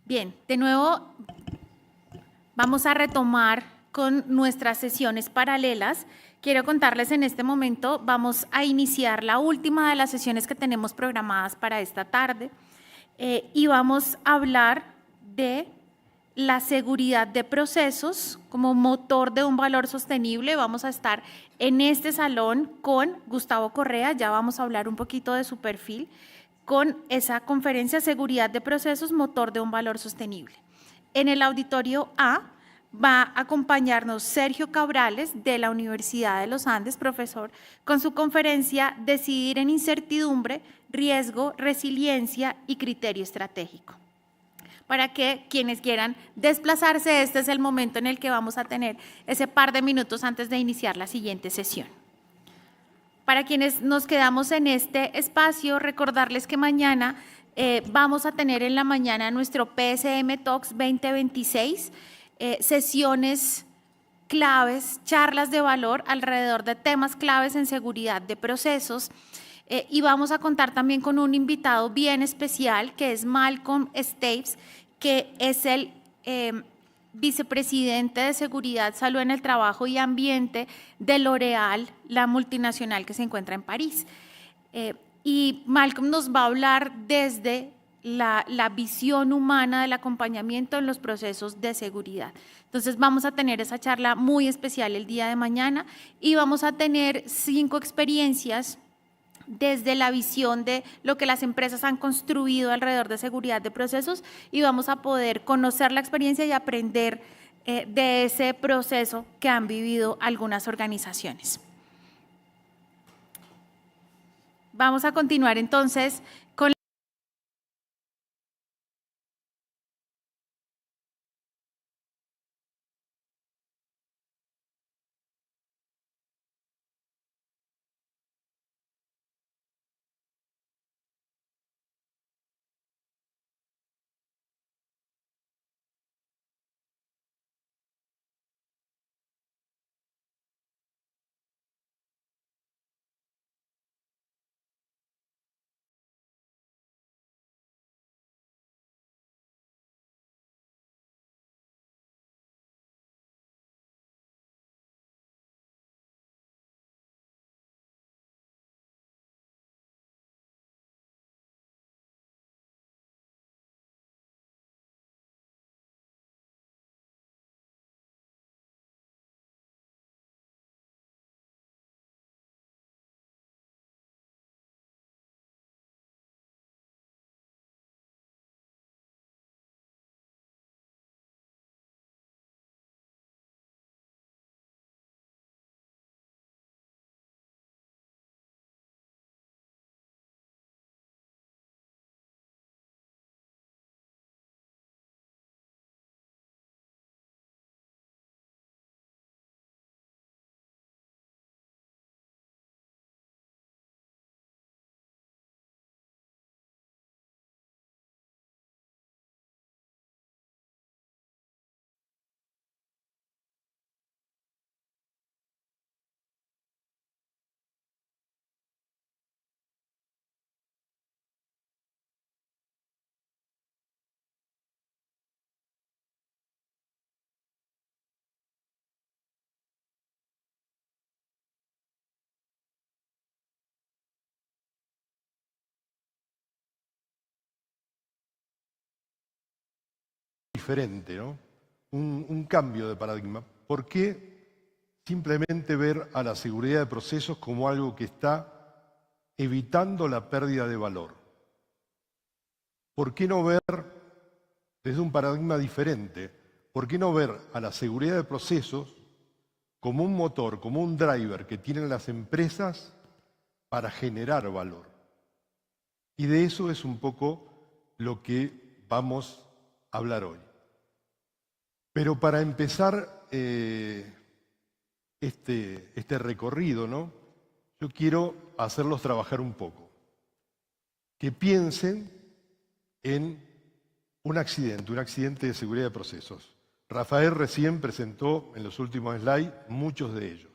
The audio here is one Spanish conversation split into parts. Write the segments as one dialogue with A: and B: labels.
A: Bien, de nuevo vamos a retomar con nuestras sesiones paralelas. Quiero contarles en este momento, vamos a iniciar la última de las sesiones que tenemos programadas para esta tarde y vamos a hablar de la seguridad de procesos como motor de un valor sostenible. Vamos a estar en este salón con Gustavo Correa, ya vamos a hablar un poquito de su perfil, con esa conferencia Seguridad de Procesos, motor de un valor sostenible. En el auditorio A va a acompañarnos Sergio Cabrales de la Universidad de los Andes, profesor, con su conferencia Decidir en incertidumbre, riesgo, resiliencia y criterio estratégico. Para que quienes quieran desplazarse, este es el momento en el que vamos a tener ese par de minutos antes de iniciar la siguiente sesión. Para quienes nos quedamos en este espacio, recordarles que mañana vamos a tener en la mañana nuestro PSM Talks 2026, sesiones claves, charlas de valor alrededor de temas claves en seguridad de procesos. Y vamos a contar también con un invitado bien especial que es Malcolm Stapes, que es el vicepresidente de Seguridad, Salud en el Trabajo y Ambiente de L'Oréal, la multinacional que se encuentra en París. Y Malcolm nos va a hablar desde la visión humana del acompañamiento en los procesos de seguridad. Entonces vamos a tener esa charla muy especial el día de mañana y vamos a tener 5 experiencias desde la visión de lo que las empresas han construido alrededor de seguridad de procesos y vamos a poder conocer la experiencia y aprender de ese proceso que han vivido algunas organizaciones. Vamos a continuar entonces con
B: diferente, ¿no? Un cambio de paradigma. ¿Por qué simplemente ver a la seguridad de procesos como algo que está evitando la pérdida de valor? ¿Por qué no ver desde un paradigma diferente? ¿Por qué no ver a la seguridad de procesos como un motor, como un driver que tienen las empresas para generar valor? Y de eso es un poco lo que vamos a hablar hoy. Pero para empezar este recorrido, ¿no? Yo quiero hacerlos trabajar un poco. Que piensen en un accidente de seguridad de procesos. Rafael recién presentó en los últimos slides muchos de ellos.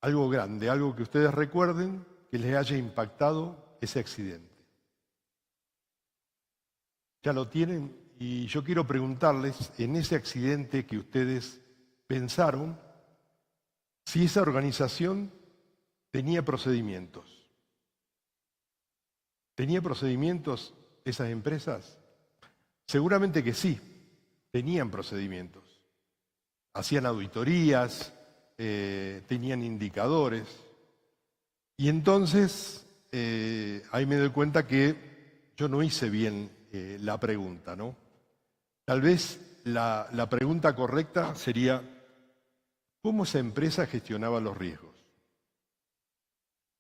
B: Algo grande, algo que ustedes recuerden que les haya impactado ese accidente. ya lo tienen, y yo quiero preguntarles, en ese accidente que ustedes pensaron, si esa organización tenía procedimientos. ¿Tenía procedimientos esas empresas? Seguramente que sí, tenían procedimientos. Hacían auditorías, tenían indicadores. Y entonces, ahí me doy cuenta que yo no hice bien la pregunta, ¿no? Tal vez la pregunta correcta sería, ¿cómo esa empresa gestionaba los riesgos?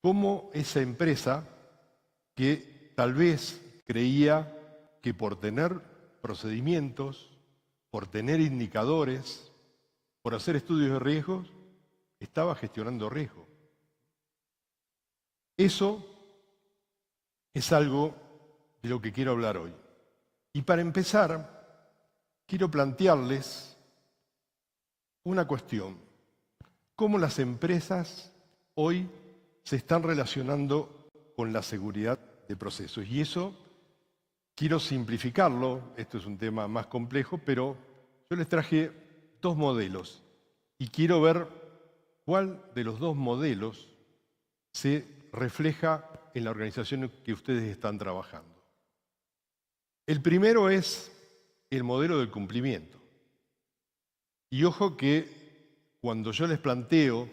B: ¿Cómo esa empresa que tal vez creía que por tener procedimientos, por tener indicadores, por hacer estudios de riesgos, estaba gestionando riesgo? Eso es algo de lo que quiero hablar hoy. Y para empezar, quiero plantearles una cuestión. ¿Cómo las empresas hoy se están relacionando con la seguridad de procesos? Y eso quiero simplificarlo, esto es un tema más complejo, pero yo les traje dos modelos y quiero ver cuál de los dos modelos se refleja en la organización que ustedes están trabajando. El primero es el modelo del cumplimiento. Y ojo que cuando yo les planteo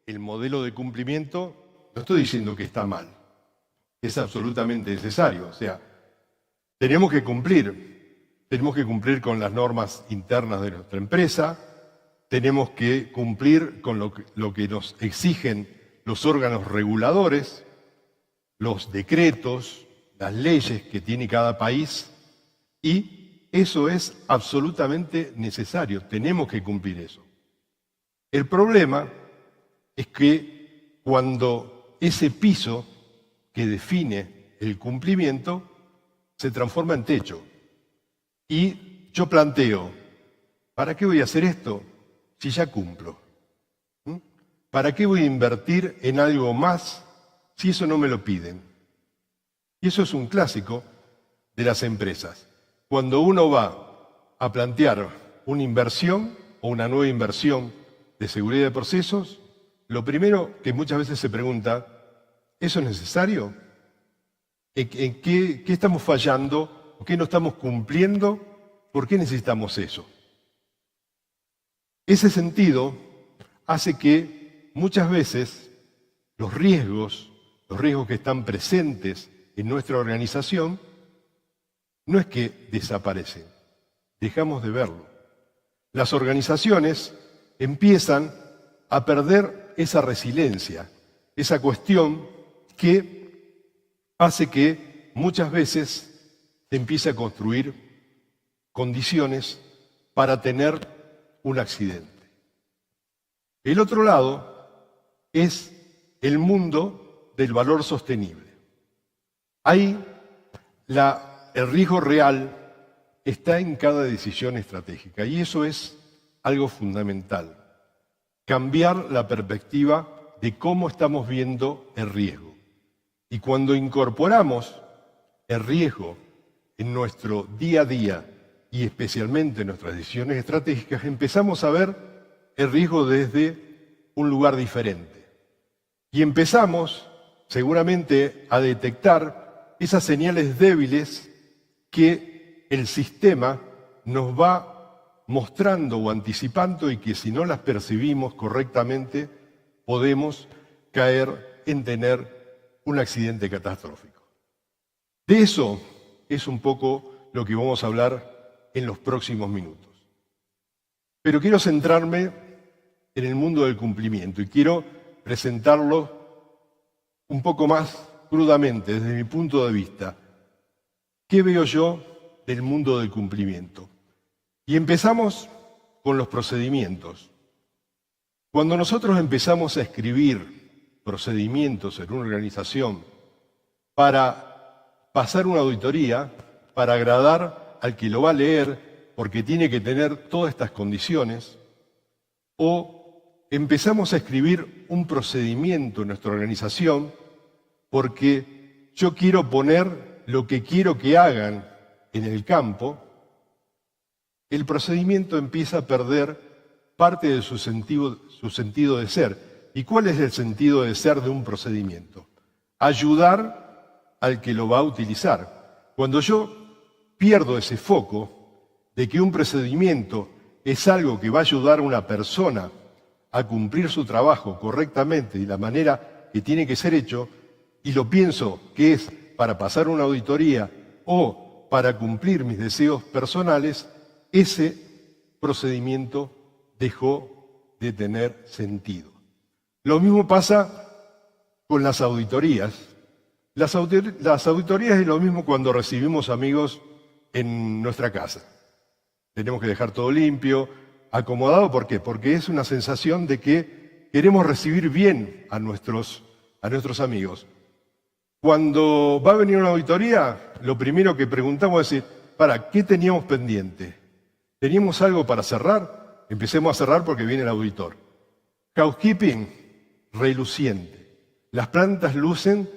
B: el modelo de cumplimiento, no estoy diciendo que está mal, es absolutamente necesario. O sea, tenemos que cumplir con las normas internas de nuestra empresa, tenemos que cumplir con lo que nos exigen los órganos reguladores, los decretos, las leyes que tiene cada país, y eso es absolutamente necesario, tenemos que cumplir eso. El problema es que cuando ese piso que define el cumplimiento se transforma en techo, y yo planteo, ¿para qué voy a hacer esto si ya cumplo? ¿Para qué voy a invertir en algo más si eso no me lo piden? Y eso es un clásico de las empresas. Cuando uno va a plantear una inversión o una nueva inversión de seguridad de procesos, lo primero que muchas veces se pregunta, ¿eso es necesario? ¿En qué estamos fallando? ¿O qué no estamos cumpliendo? ¿Por qué necesitamos eso? Ese sentido hace que muchas veces los riesgos que están presentes en nuestra organización, no es que desaparecen, dejamos de verlo. Las organizaciones empiezan a perder esa resiliencia, esa cuestión que hace que muchas veces se empiece a construir condiciones para tener un accidente. El otro lado es el mundo del valor sostenible. Ahí el riesgo real está en cada decisión estratégica y eso es algo fundamental. Cambiar la perspectiva de cómo estamos viendo el riesgo. Y cuando incorporamos el riesgo en nuestro día a día y especialmente en nuestras decisiones estratégicas, empezamos a ver el riesgo desde un lugar diferente. Y empezamos seguramente a detectar esas señales débiles que el sistema nos va mostrando o anticipando y que si no las percibimos correctamente podemos caer en tener un accidente catastrófico. De eso es un poco lo que vamos a hablar en los próximos minutos. Pero quiero centrarme en el mundo del cumplimiento y quiero presentarlo un poco más crudamente desde mi punto de vista. ¿Qué veo yo del mundo del cumplimiento? Y empezamos con los procedimientos. Cuando nosotros empezamos a escribir procedimientos en una organización para pasar una auditoría, para agradar al que lo va a leer, porque tiene que tener todas estas condiciones, o empezamos a escribir un procedimiento en nuestra organización porque yo quiero poner lo que quiero que hagan en el campo, el procedimiento empieza a perder parte de su sentido de ser. ¿Y cuál es el sentido de ser de un procedimiento? Ayudar al que lo va a utilizar. Cuando yo pierdo ese foco de que un procedimiento es algo que va a ayudar a una persona a cumplir su trabajo correctamente y de la manera que tiene que ser hecho, y lo pienso que es para pasar una auditoría o para cumplir mis deseos personales, ese procedimiento dejó de tener sentido. Lo mismo pasa con las auditorías. Las auditorías es lo mismo cuando recibimos amigos en nuestra casa. Tenemos que dejar todo limpio, acomodado. ¿Por qué? Porque es una sensación de que queremos recibir bien a nuestros amigos. Cuando va a venir una auditoría, lo primero que preguntamos es decir, ¿qué teníamos pendiente? ¿Teníamos algo para cerrar? Empecemos a cerrar porque viene el auditor. Housekeeping, reluciente. Las plantas lucen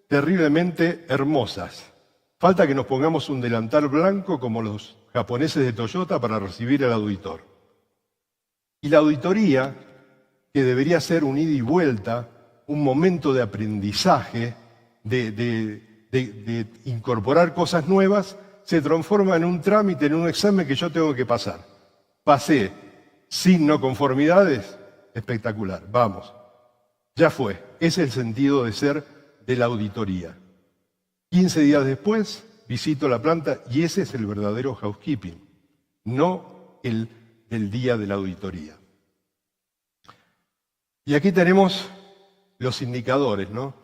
B: terriblemente hermosas. Falta que nos pongamos un delantal blanco como los japoneses de Toyota para recibir al auditor. Y la auditoría, que debería ser un ida y vuelta, un momento de aprendizaje, de incorporar cosas nuevas, se transforma en un trámite, en un examen que yo tengo que pasar. Pasé sin no conformidades, espectacular, vamos. Ya fue, ese es el sentido de ser de la auditoría. 15 días después visito la planta y ese es el verdadero housekeeping, no el día de la auditoría. Y aquí tenemos los indicadores, ¿no?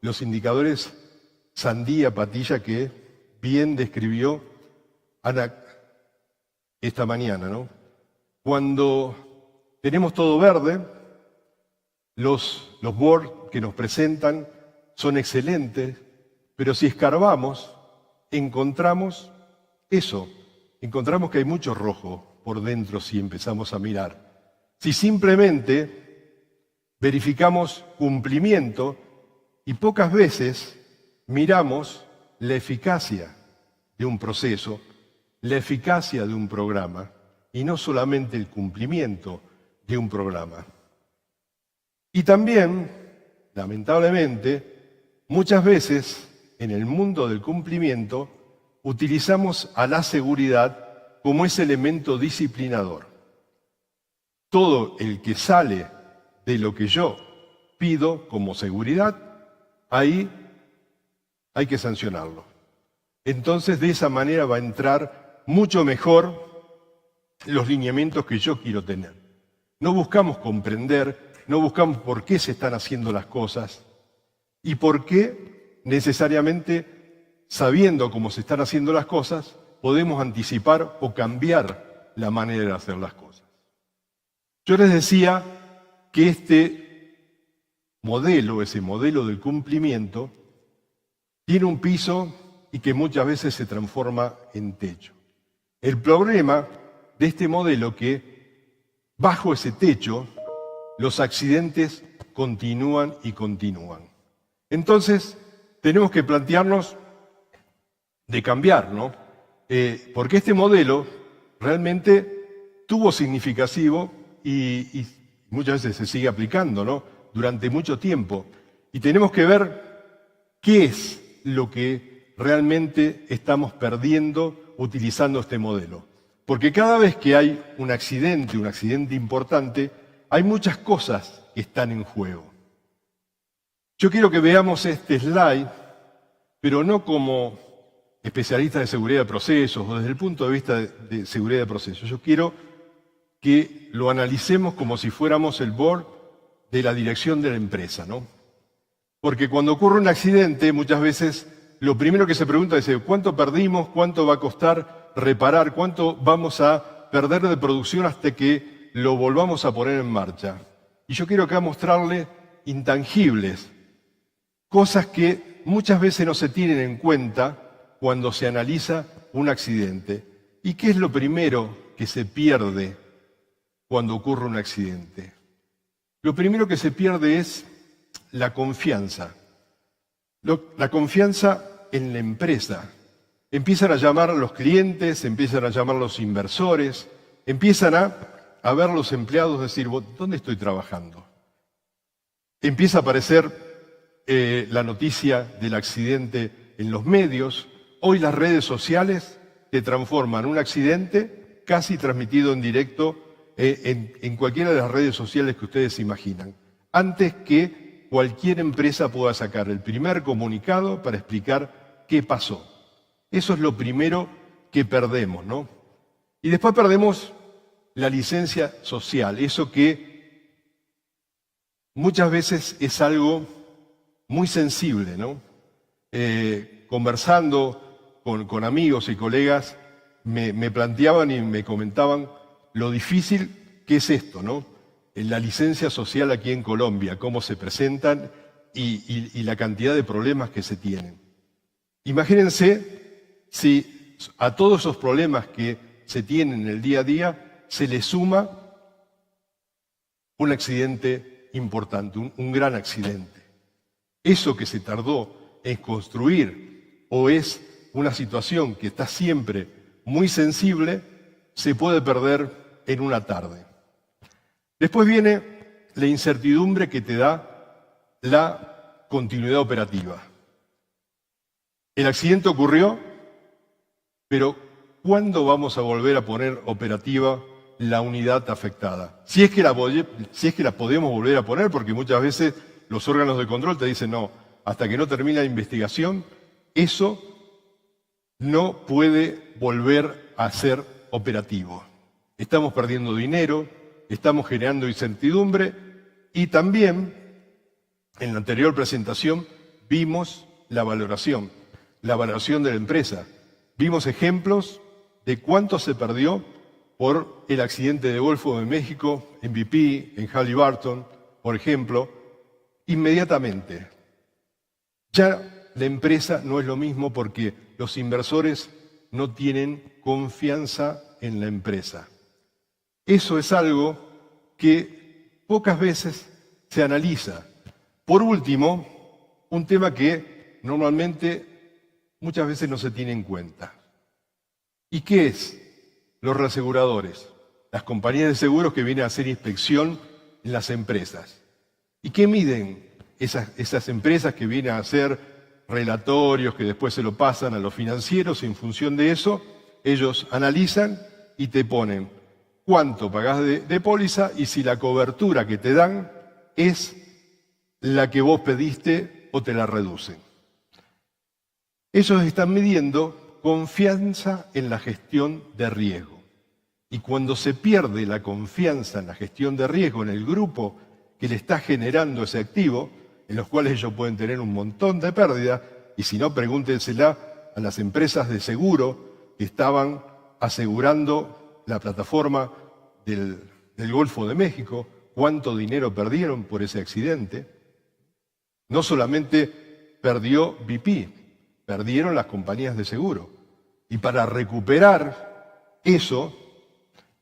B: Los indicadores sandía, patilla que bien describió Ana esta mañana, ¿no? Cuando tenemos todo verde, los boards que nos presentan son excelentes, pero si escarbamos, encontramos eso, encontramos que hay mucho rojo por dentro si empezamos a mirar. Si simplemente verificamos cumplimiento y pocas veces miramos la eficacia de un proceso, la eficacia de un programa y no solamente el cumplimiento de un programa. Y también, lamentablemente, muchas veces en el mundo del cumplimiento utilizamos a la seguridad como ese elemento disciplinador. Todo el que sale de lo que yo pido como seguridad, ahí hay que sancionarlo. Entonces, de esa manera va a entrar mucho mejor los lineamientos que yo quiero tener. No buscamos comprender, no buscamos por qué se están haciendo las cosas y por qué necesariamente, sabiendo cómo se están haciendo las cosas, podemos anticipar o cambiar la manera de hacer las cosas. Yo les decía que este modelo, ese modelo del cumplimiento, tiene un piso y que muchas veces se transforma en techo. El problema de este modelo es que bajo ese techo los accidentes continúan y continúan. Entonces tenemos que plantearnos de cambiar, ¿no? Porque este modelo realmente tuvo significativo y muchas veces se sigue aplicando, ¿no? Durante mucho tiempo. Y tenemos que ver qué es lo que realmente estamos perdiendo utilizando este modelo. Porque cada vez que hay un accidente importante, hay muchas cosas que están en juego. Yo quiero que veamos este slide, pero no como especialistas de seguridad de procesos o desde el punto de vista de seguridad de procesos. Yo quiero que lo analicemos como si fuéramos el board de la dirección de la empresa, ¿no? Porque cuando ocurre un accidente, muchas veces lo primero que se pregunta es ¿cuánto perdimos? ¿Cuánto va a costar reparar? ¿Cuánto vamos a perder de producción hasta que lo volvamos a poner en marcha? Y yo quiero acá mostrarle intangibles, cosas que muchas veces no se tienen en cuenta cuando se analiza un accidente. ¿Y qué es lo primero que se pierde cuando ocurre un accidente? Lo primero que se pierde es la confianza. La confianza en la empresa. empiezan a llamar a los clientes, empiezan a llamar a los inversores, empiezan a ver los empleados decir, ¿dónde estoy trabajando? Empieza a aparecer la noticia del accidente en los medios. Hoy las redes sociales te transforman un accidente casi transmitido en directo en cualquiera de las redes sociales que ustedes imaginan, antes que cualquier empresa pueda sacar el primer comunicado para explicar qué pasó. Eso es lo primero que perdemos, ¿no? Y después perdemos la licencia social, eso que muchas veces es algo muy sensible, ¿no? Conversando con amigos y colegas, me planteaban y me comentaban lo difícil que es esto, ¿no? La licencia social aquí en Colombia, cómo se presentan y la cantidad de problemas que se tienen. Imagínense si a todos esos problemas que se tienen en el día a día se le suma un accidente importante, un gran accidente. Eso que se tardó en construir o es una situación que está siempre muy sensible, se puede perder en una tarde. Después viene la incertidumbre que te da la continuidad operativa. El accidente ocurrió, pero ¿cuándo vamos a volver a poner operativa la unidad afectada? Si es que la podemos volver a poner, porque muchas veces los órganos de control te dicen no, hasta que no termine la investigación, eso no puede volver a ser operativo. Estamos perdiendo dinero, estamos generando incertidumbre y también en la anterior presentación vimos la valoración de la empresa. Vimos ejemplos de cuánto se perdió por el accidente de Golfo de México, en BP, en Halliburton, por ejemplo. Inmediatamente, ya la empresa no es lo mismo porque los inversores no tienen confianza en la empresa. Eso es algo que pocas veces se analiza. Por último, un tema que normalmente muchas veces no se tiene en cuenta. ¿Y qué es? Los reaseguradores, las compañías de seguros que vienen a hacer inspección en las empresas. ¿Y qué miden esas empresas que vienen a hacer relatorios que después se lo pasan a los financieros? Y en función de eso, ellos analizan y te ponen cuánto pagás de póliza y si la cobertura que te dan es la que vos pediste o te la reducen. Ellos están midiendo confianza en la gestión de riesgo. Y cuando se pierde la confianza en la gestión de riesgo en el grupo que le está generando ese activo, en los cuales ellos pueden tener un montón de pérdida, y si no, pregúntensela a las empresas de seguro que estaban asegurando la plataforma del Golfo de México, cuánto dinero perdieron por ese accidente. No solamente perdió BP, perdieron las compañías de seguro. Y para recuperar eso,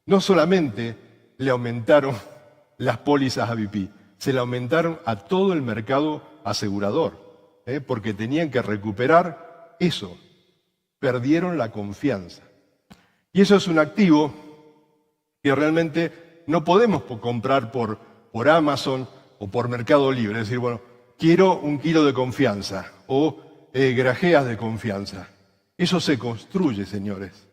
B: no solamente le aumentaron las pólizas a BP, se le aumentaron a todo el mercado asegurador, porque tenían que recuperar eso. Perdieron la confianza. Y eso es un activo que realmente no podemos comprar por Amazon o por Mercado Libre. Es decir, bueno, quiero 1 kilo de confianza o grajeas de confianza. Eso se construye, señores,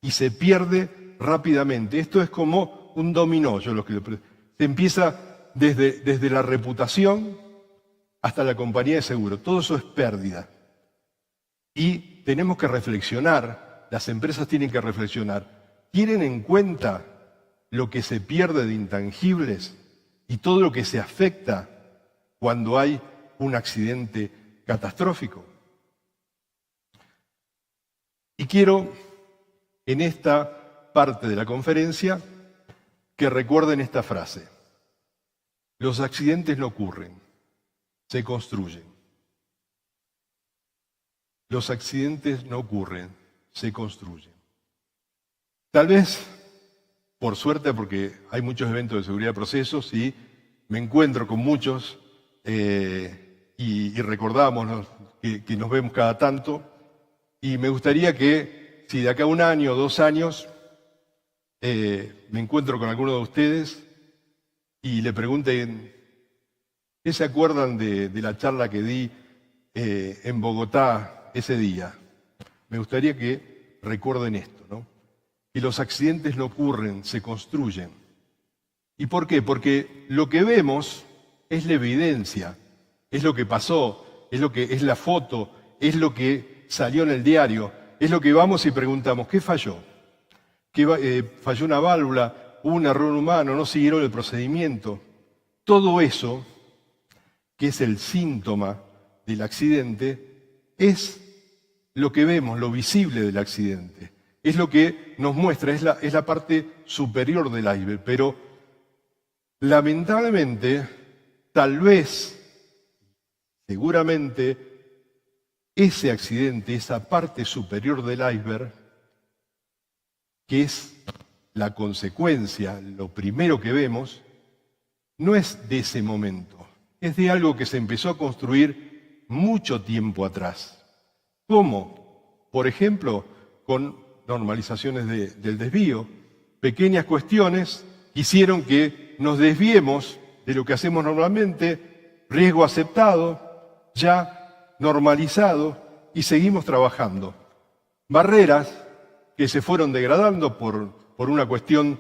B: y se pierde rápidamente. Esto es como un dominó. Se empieza desde la reputación hasta la compañía de seguro. Todo eso es pérdida. Y tenemos que reflexionar, las empresas tienen que reflexionar. ¿Tienen en cuenta lo que se pierde de intangibles y todo lo que se afecta cuando hay un accidente catastrófico? Y quiero, en esta parte de la conferencia, que recuerden esta frase. Los accidentes no ocurren, se construyen. Los accidentes no ocurren, se construyen. Tal vez, por suerte, porque hay muchos eventos de seguridad de procesos y me encuentro con muchos y recordamos que nos vemos cada tanto Y me gustaría que, si de acá a 1 año o 2 años me encuentro con alguno de ustedes y le pregunten, ¿qué se acuerdan de la charla que di en Bogotá ese día? Me gustaría que recuerden esto, ¿no? Que los accidentes no ocurren, se construyen. ¿Y por qué? Porque lo que vemos es la evidencia, es lo que pasó, es lo que es la foto, es lo que salió en el diario, es lo que vamos y preguntamos, ¿qué falló? ¿Falló una válvula? ¿Hubo un error humano? ¿No siguieron el procedimiento? Todo eso, que es el síntoma del accidente, es lo que vemos, lo visible del accidente. Es lo que nos muestra, es la parte superior del iceberg. Pero lamentablemente, tal vez, seguramente, ese accidente, esa parte superior del iceberg, que es la consecuencia, lo primero que vemos, no es de ese momento, es de algo que se empezó a construir mucho tiempo atrás. ¿Cómo? Por ejemplo, con normalizaciones del desvío, pequeñas cuestiones hicieron que nos desviemos de lo que hacemos normalmente, riesgo aceptado, ya normalizado, y seguimos trabajando. Barreras que se fueron degradando por una cuestión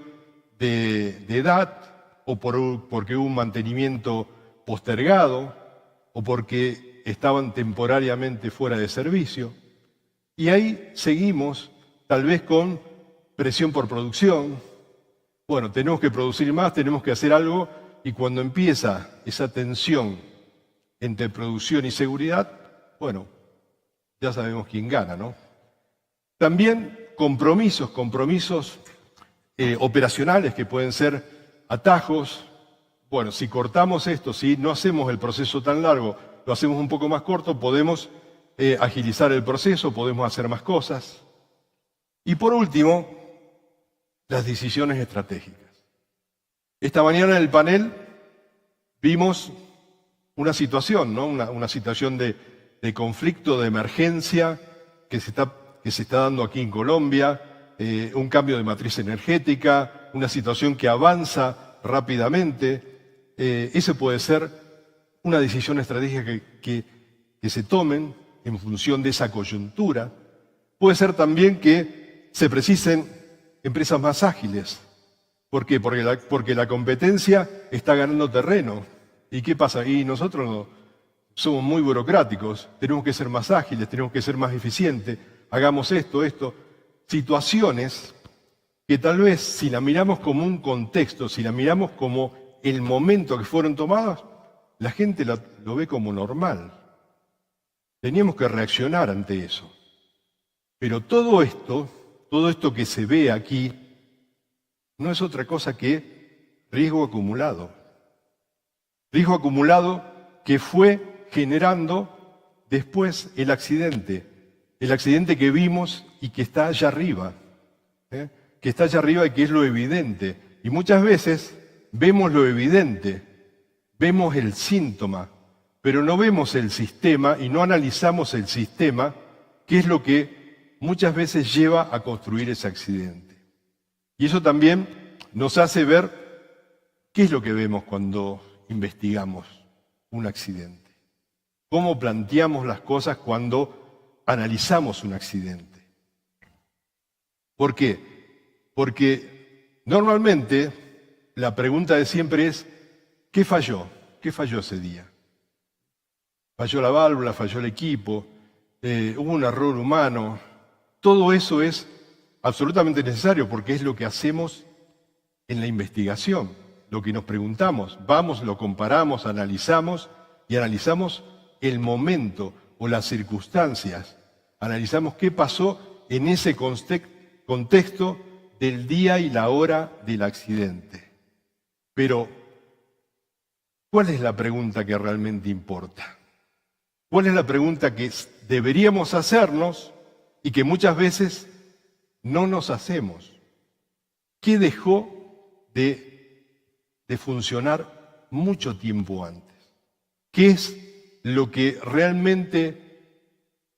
B: de edad, o porque hubo un mantenimiento postergado, o porque estaban temporariamente fuera de servicio. Y ahí seguimos, tal vez con presión por producción. Bueno, tenemos que producir más, tenemos que hacer algo, y cuando empieza esa tensión entre producción y seguridad, bueno, ya sabemos quién gana, ¿no? También compromisos operacionales que pueden ser atajos. Bueno, si cortamos esto, si no hacemos el proceso tan largo, lo hacemos un poco más corto, podemos agilizar el proceso, podemos hacer más cosas. Y por último, las decisiones estratégicas. Esta mañana en el panel vimos una situación, ¿no? Una situación de conflicto, de emergencia que se está dando aquí en Colombia, un cambio de matriz energética, una situación que avanza rápidamente. Ese puede ser una decisión estratégica que se tomen en función de esa coyuntura. Puede ser también que se precisen empresas más ágiles. ¿Por qué? Porque la competencia está ganando terreno. ¿Y qué pasa? Y nosotros somos muy burocráticos, tenemos que ser más ágiles, tenemos que ser más eficientes, hagamos esto. Situaciones que tal vez si la miramos como un contexto, si la miramos como el momento que fueron tomadas, la gente lo ve como normal. Teníamos que reaccionar ante eso. Pero todo esto que se ve aquí, no es otra cosa que riesgo acumulado. Riesgo acumulado que fue generando después el accidente que vimos y que está allá arriba, que está allá arriba y que es lo evidente. Y muchas veces vemos lo evidente, vemos el síntoma, pero no vemos el sistema y no analizamos el sistema, que es lo que muchas veces lleva a construir ese accidente. Y eso también nos hace ver qué es lo que vemos cuando investigamos un accidente. Cómo planteamos las cosas cuando analizamos un accidente. ¿Por qué? Porque normalmente la pregunta de siempre es, ¿qué falló? ¿Qué falló ese día? Falló la válvula, falló el equipo, hubo un error humano. Todo eso es absolutamente necesario porque es lo que hacemos en la investigación, lo que nos preguntamos. Vamos, lo comparamos, analizamos y analizamos el momento o las circunstancias. Analizamos qué pasó en ese contexto del día y la hora del accidente. Pero, ¿cuál es la pregunta que realmente importa? ¿Cuál es la pregunta que deberíamos hacernos y que muchas veces no nos hacemos? ¿Qué dejó de funcionar mucho tiempo antes? ¿Qué es lo que realmente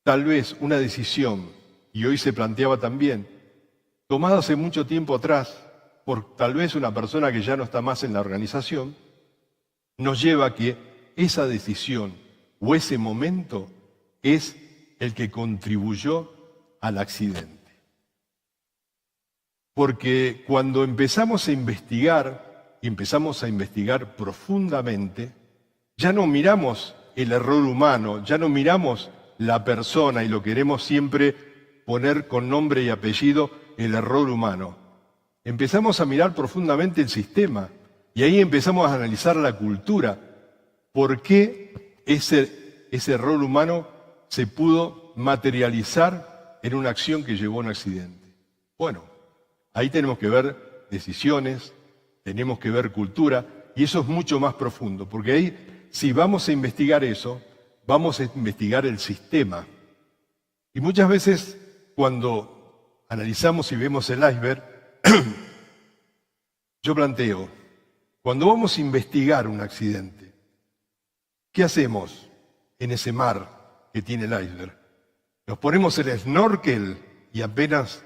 B: tal vez una decisión y hoy se planteaba también, tomado hace mucho tiempo atrás, por tal vez una persona que ya no está más en la organización, nos lleva a que esa decisión o ese momento es el que contribuyó al accidente. Porque cuando empezamos a investigar, y empezamos a investigar profundamente, ya no miramos el error humano, ya no miramos la persona y lo queremos siempre poner con nombre y apellido el error humano. Empezamos a mirar profundamente el sistema y ahí empezamos a analizar la cultura. ¿Por qué ese error humano se pudo materializar en una acción que llevó a un accidente? Bueno, ahí tenemos que ver decisiones, tenemos que ver cultura, y eso es mucho más profundo, porque ahí, si vamos a investigar eso, vamos a investigar el sistema. Y muchas veces, cuando analizamos y vemos el iceberg, yo planteo, cuando vamos a investigar un accidente, ¿qué hacemos en ese mar que tiene el iceberg? ¿Nos ponemos el snorkel y apenas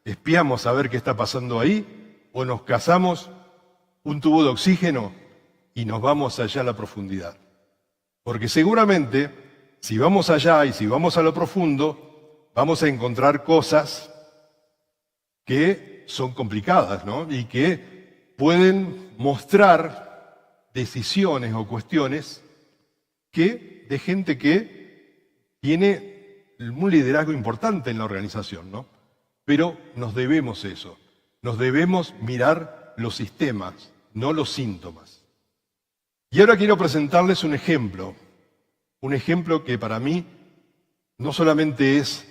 B: espiamos a ver qué está pasando ahí? ¿O nos cazamos un tubo de oxígeno y nos vamos allá a la profundidad? Porque seguramente, si vamos allá y si vamos a lo profundo, vamos a encontrar cosas que son complicadas, ¿no? Y que pueden mostrar decisiones o cuestiones de gente que tiene un liderazgo importante en la organización, ¿no? Pero nos debemos eso, nos debemos mirar los sistemas, no los síntomas. Y ahora quiero presentarles un ejemplo que para mí no solamente es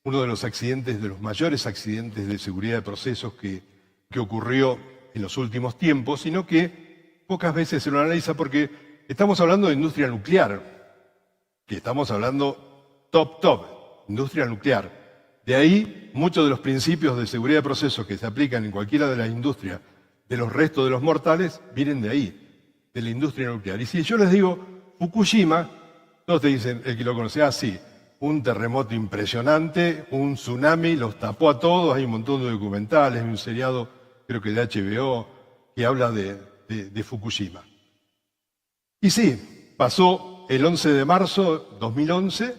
B: uno de los accidentes, de los mayores accidentes de seguridad de procesos que ocurrió en los últimos tiempos, sino que pocas veces se lo analiza porque estamos hablando de industria nuclear, que estamos hablando top, industria nuclear. De ahí, muchos de los principios de seguridad de procesos que se aplican en cualquiera de las industrias de los restos de los mortales vienen de ahí, de la industria nuclear. Y si yo les digo Fukushima, todos te dicen, el que lo conoce, sí, un terremoto impresionante, un tsunami, los tapó a todos, hay un montón de documentales, hay un seriado, creo que de HBO, que habla de Fukushima. Y sí, pasó el 11 de marzo de 2011,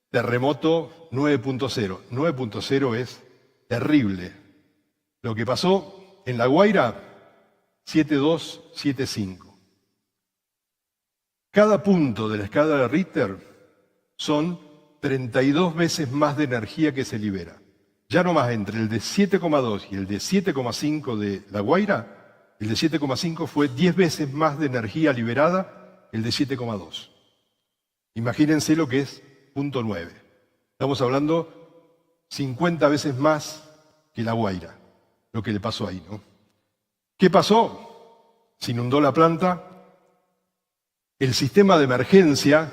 B: terremoto 9.0. 9.0 es terrible. Lo que pasó en La Guaira, 7.2, 7.5. Cada punto de la escala de Richter son 32 veces más de energía que se libera. Ya no más entre el de 7.2 y el de 7.5 de La Guaira, el de 7.5 fue 10 veces más de energía liberada, el de 7.2. Imagínense lo que es 0.9. Estamos hablando 50 veces más que La Guaira, lo que le pasó ahí, ¿no? ¿Qué pasó? Se inundó la planta, el sistema de emergencia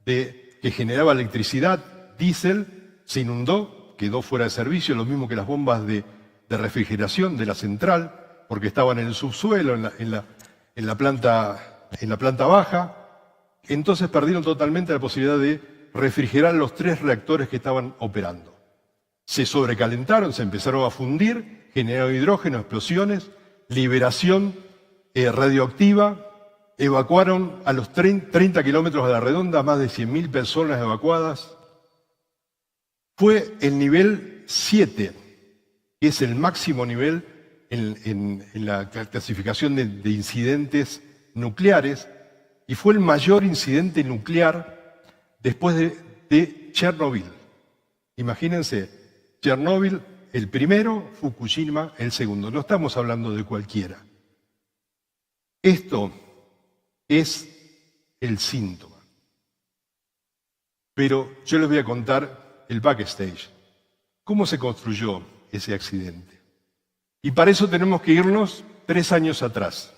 B: que generaba electricidad, diésel, se inundó, quedó fuera de servicio, lo mismo que las bombas de refrigeración de la central, porque estaban en el subsuelo, en la planta baja. Entonces perdieron totalmente la posibilidad de refrigerar los 3 reactores que estaban operando. Se sobrecalentaron, se empezaron a fundir, generaron hidrógeno, explosiones, liberación radioactiva, evacuaron a los 30 kilómetros de la redonda más de 100.000 personas evacuadas. Fue el nivel 7, que es el máximo nivel en la clasificación de incidentes nucleares, y fue el mayor incidente nuclear después de Chernobyl. Imagínense, Chernobyl el primero, Fukushima el segundo. No estamos hablando de cualquiera. Esto es el síntoma. Pero yo les voy a contar el backstage. ¿Cómo se construyó ese accidente? Y para eso tenemos que irnos 3 años atrás.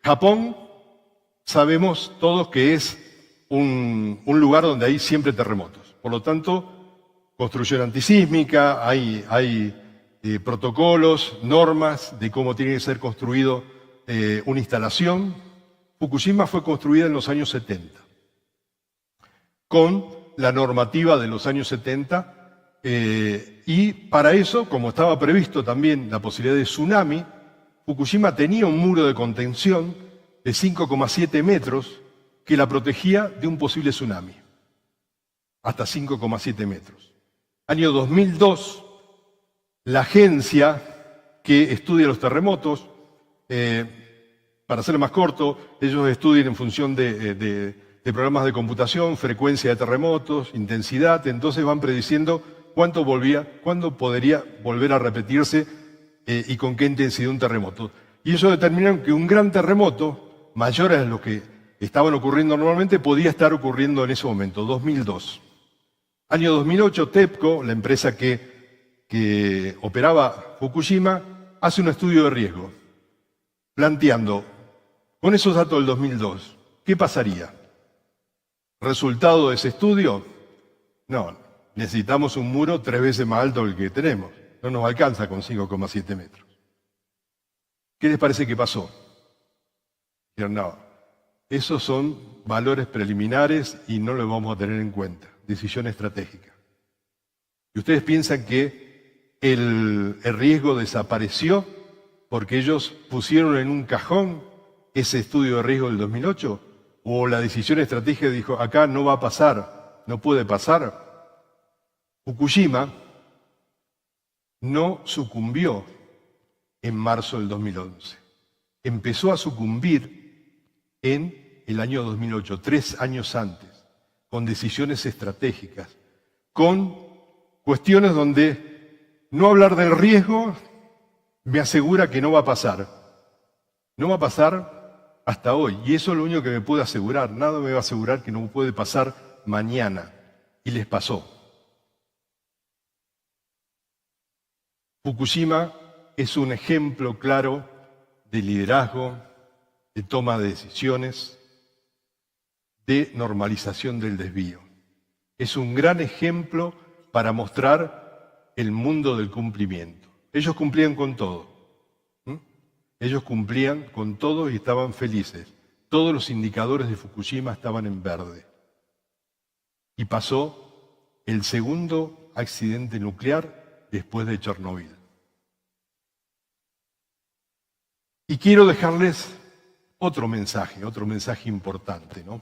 B: Japón, sabemos todos que es un lugar donde hay siempre terremotos. Por lo tanto, construcción antisísmica, hay protocolos, normas de cómo tiene que ser construido una instalación. Fukushima fue construida en los años 70, con la normativa de los años 70 y para eso, como estaba previsto también la posibilidad de tsunami, Fukushima tenía un muro de contención de 5,7 metros que la protegía de un posible tsunami, hasta 5,7 metros. Año 2002, la agencia que estudia los terremotos, para hacerlo más corto, ellos estudian en función de programas de computación, frecuencia de terremotos, intensidad, entonces van prediciendo cuándo podría volver a repetirse y con qué intensidad un terremoto. Y eso determinaron que un gran terremoto, mayor a los que estaban ocurriendo normalmente, podía estar ocurriendo en ese momento, 2002. Año 2008, TEPCO, la empresa que operaba Fukushima, hace un estudio de riesgo, planteando, con esos datos del 2002, ¿qué pasaría? ¿Resultado de ese estudio? No, necesitamos un muro 3 veces más alto del que tenemos. No nos alcanza con 5,7 metros. ¿Qué les parece que pasó? Dijeron, no, esos son valores preliminares y no los vamos a tener en cuenta. Decisión estratégica. ¿Y ustedes piensan que el riesgo desapareció porque ellos pusieron en un cajón ese estudio de riesgo del 2008? ¿O la decisión estratégica dijo, acá no va a pasar, no puede pasar? Fukushima no sucumbió en marzo del 2011. Empezó a sucumbir en el año 2008, 3 años antes, con decisiones estratégicas, con cuestiones donde no hablar del riesgo me asegura que no va a pasar. No va a pasar hasta hoy, y eso es lo único que me puede asegurar. Nada me va a asegurar que no puede pasar mañana, y les pasó. Fukushima es un ejemplo claro de liderazgo, de toma de decisiones, de normalización del desvío. Es un gran ejemplo para mostrar el mundo del cumplimiento. Ellos cumplían con todo. Ellos cumplían con todo y estaban felices. Todos los indicadores de Fukushima estaban en verde. Y pasó el segundo accidente nuclear después de Chernobyl. Y quiero dejarles otro mensaje importante, ¿no?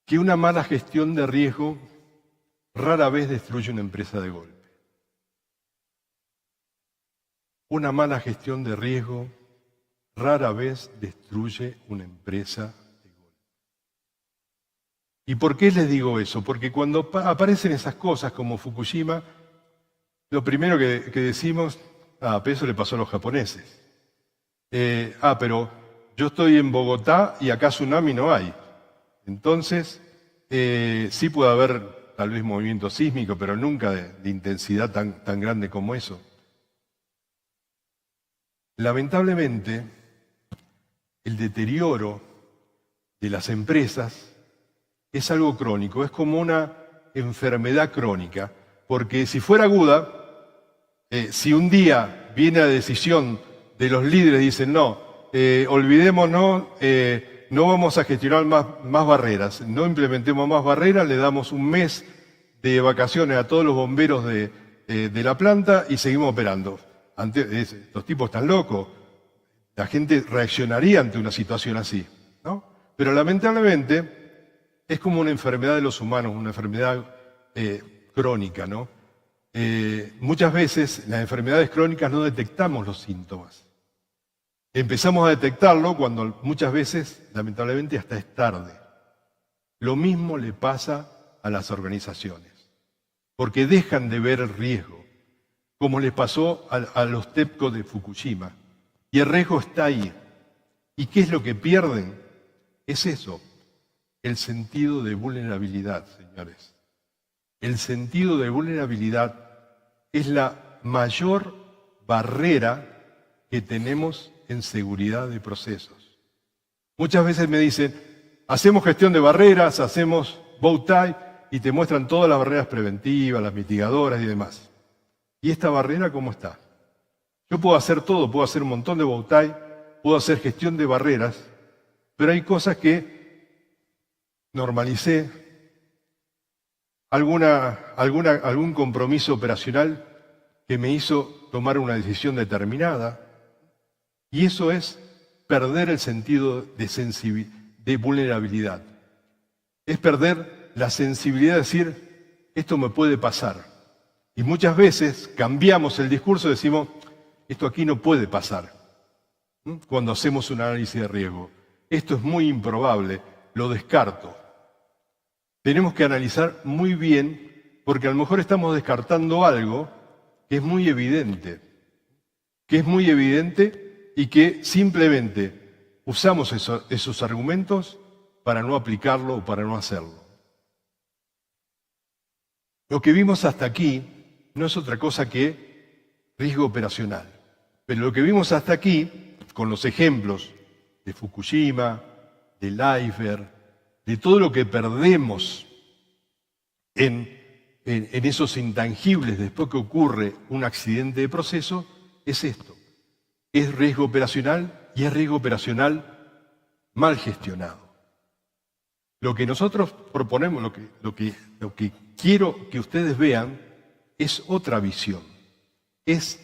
B: Que una mala gestión de riesgo rara vez destruye una empresa de golpe. Una mala gestión de riesgo rara vez destruye una empresa de golpe. ¿Y por qué les digo eso? Porque cuando aparecen esas cosas como Fukushima, lo primero que decimos, eso le pasó a los japoneses. Pero yo estoy en Bogotá y acá tsunami no hay. Entonces, sí puede haber tal vez movimiento sísmico, pero nunca de intensidad tan grande como eso. Lamentablemente, el deterioro de las empresas es algo crónico, es como una enfermedad crónica, porque si fuera aguda, si un día viene la decisión de los líderes y dicen no, olvidémonos, no vamos a gestionar más barreras, no implementemos más barreras, le damos un mes de vacaciones a todos los bomberos de la planta y seguimos operando. Los tipos están locos, la gente reaccionaría ante una situación así, ¿no? Pero lamentablemente es como una enfermedad de los humanos, una enfermedad crónica, ¿no? Muchas veces las enfermedades crónicas no detectamos los síntomas. Empezamos a detectarlo cuando muchas veces, lamentablemente, hasta es tarde. Lo mismo le pasa a las organizaciones, porque dejan de ver el riesgo, como les pasó a los TEPCO de Fukushima. Y el riesgo está ahí. ¿Y qué es lo que pierden? Es eso, el sentido de vulnerabilidad, señores. El sentido de vulnerabilidad es la mayor barrera que tenemos en seguridad de procesos. Muchas veces me dicen, hacemos gestión de barreras, hacemos bow tie y te muestran todas las barreras preventivas, las mitigadoras y demás. ¿Y esta barrera cómo está? Yo puedo hacer todo, puedo hacer un montón de bow tie, puedo hacer gestión de barreras, pero hay cosas que normalicé, algún compromiso operacional que me hizo tomar una decisión determinada. Y eso es perder el sentido de vulnerabilidad. Es perder la sensibilidad de decir, esto me puede pasar. Y muchas veces cambiamos el discurso y decimos, esto aquí no puede pasar. Cuando hacemos un análisis de riesgo. Esto es muy improbable, lo descarto. Tenemos que analizar muy bien, porque a lo mejor estamos descartando algo que es muy evidente. Y que simplemente usamos esos argumentos para no aplicarlo o para no hacerlo. Lo que vimos hasta aquí no es otra cosa que riesgo operacional. Pero lo que vimos hasta aquí, con los ejemplos de Fukushima, del iceberg, de todo lo que perdemos en esos intangibles después que ocurre un accidente de proceso, es esto. Es riesgo operacional y es riesgo operacional mal gestionado. Lo que nosotros proponemos, lo que quiero que ustedes vean es otra visión. Es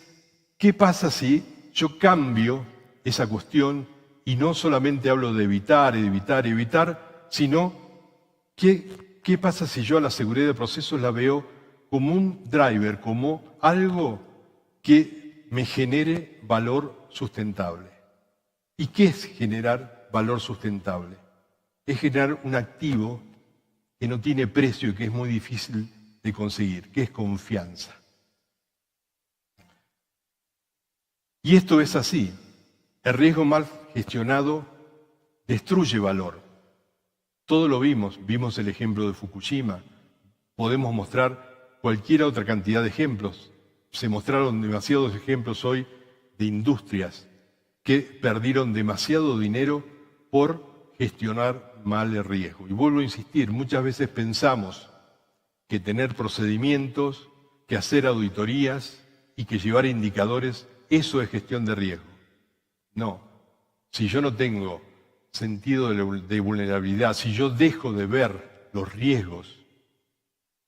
B: qué pasa si yo cambio esa cuestión y no solamente hablo de evitar, sino qué pasa si yo a la seguridad de procesos la veo como un driver, como algo que me genere valor sustentable. ¿Y qué es generar valor sustentable? Es generar un activo que no tiene precio y que es muy difícil de conseguir, que es confianza. Y esto es así. El riesgo mal gestionado destruye valor. Todo lo vimos el ejemplo de Fukushima. Podemos mostrar cualquier otra cantidad de ejemplos. Se mostraron demasiados ejemplos hoy de industrias que perdieron demasiado dinero por gestionar mal el riesgo. Y vuelvo a insistir, muchas veces pensamos que tener procedimientos, que hacer auditorías y que llevar indicadores, eso es gestión de riesgo. No, si yo no tengo sentido de vulnerabilidad, si yo dejo de ver los riesgos,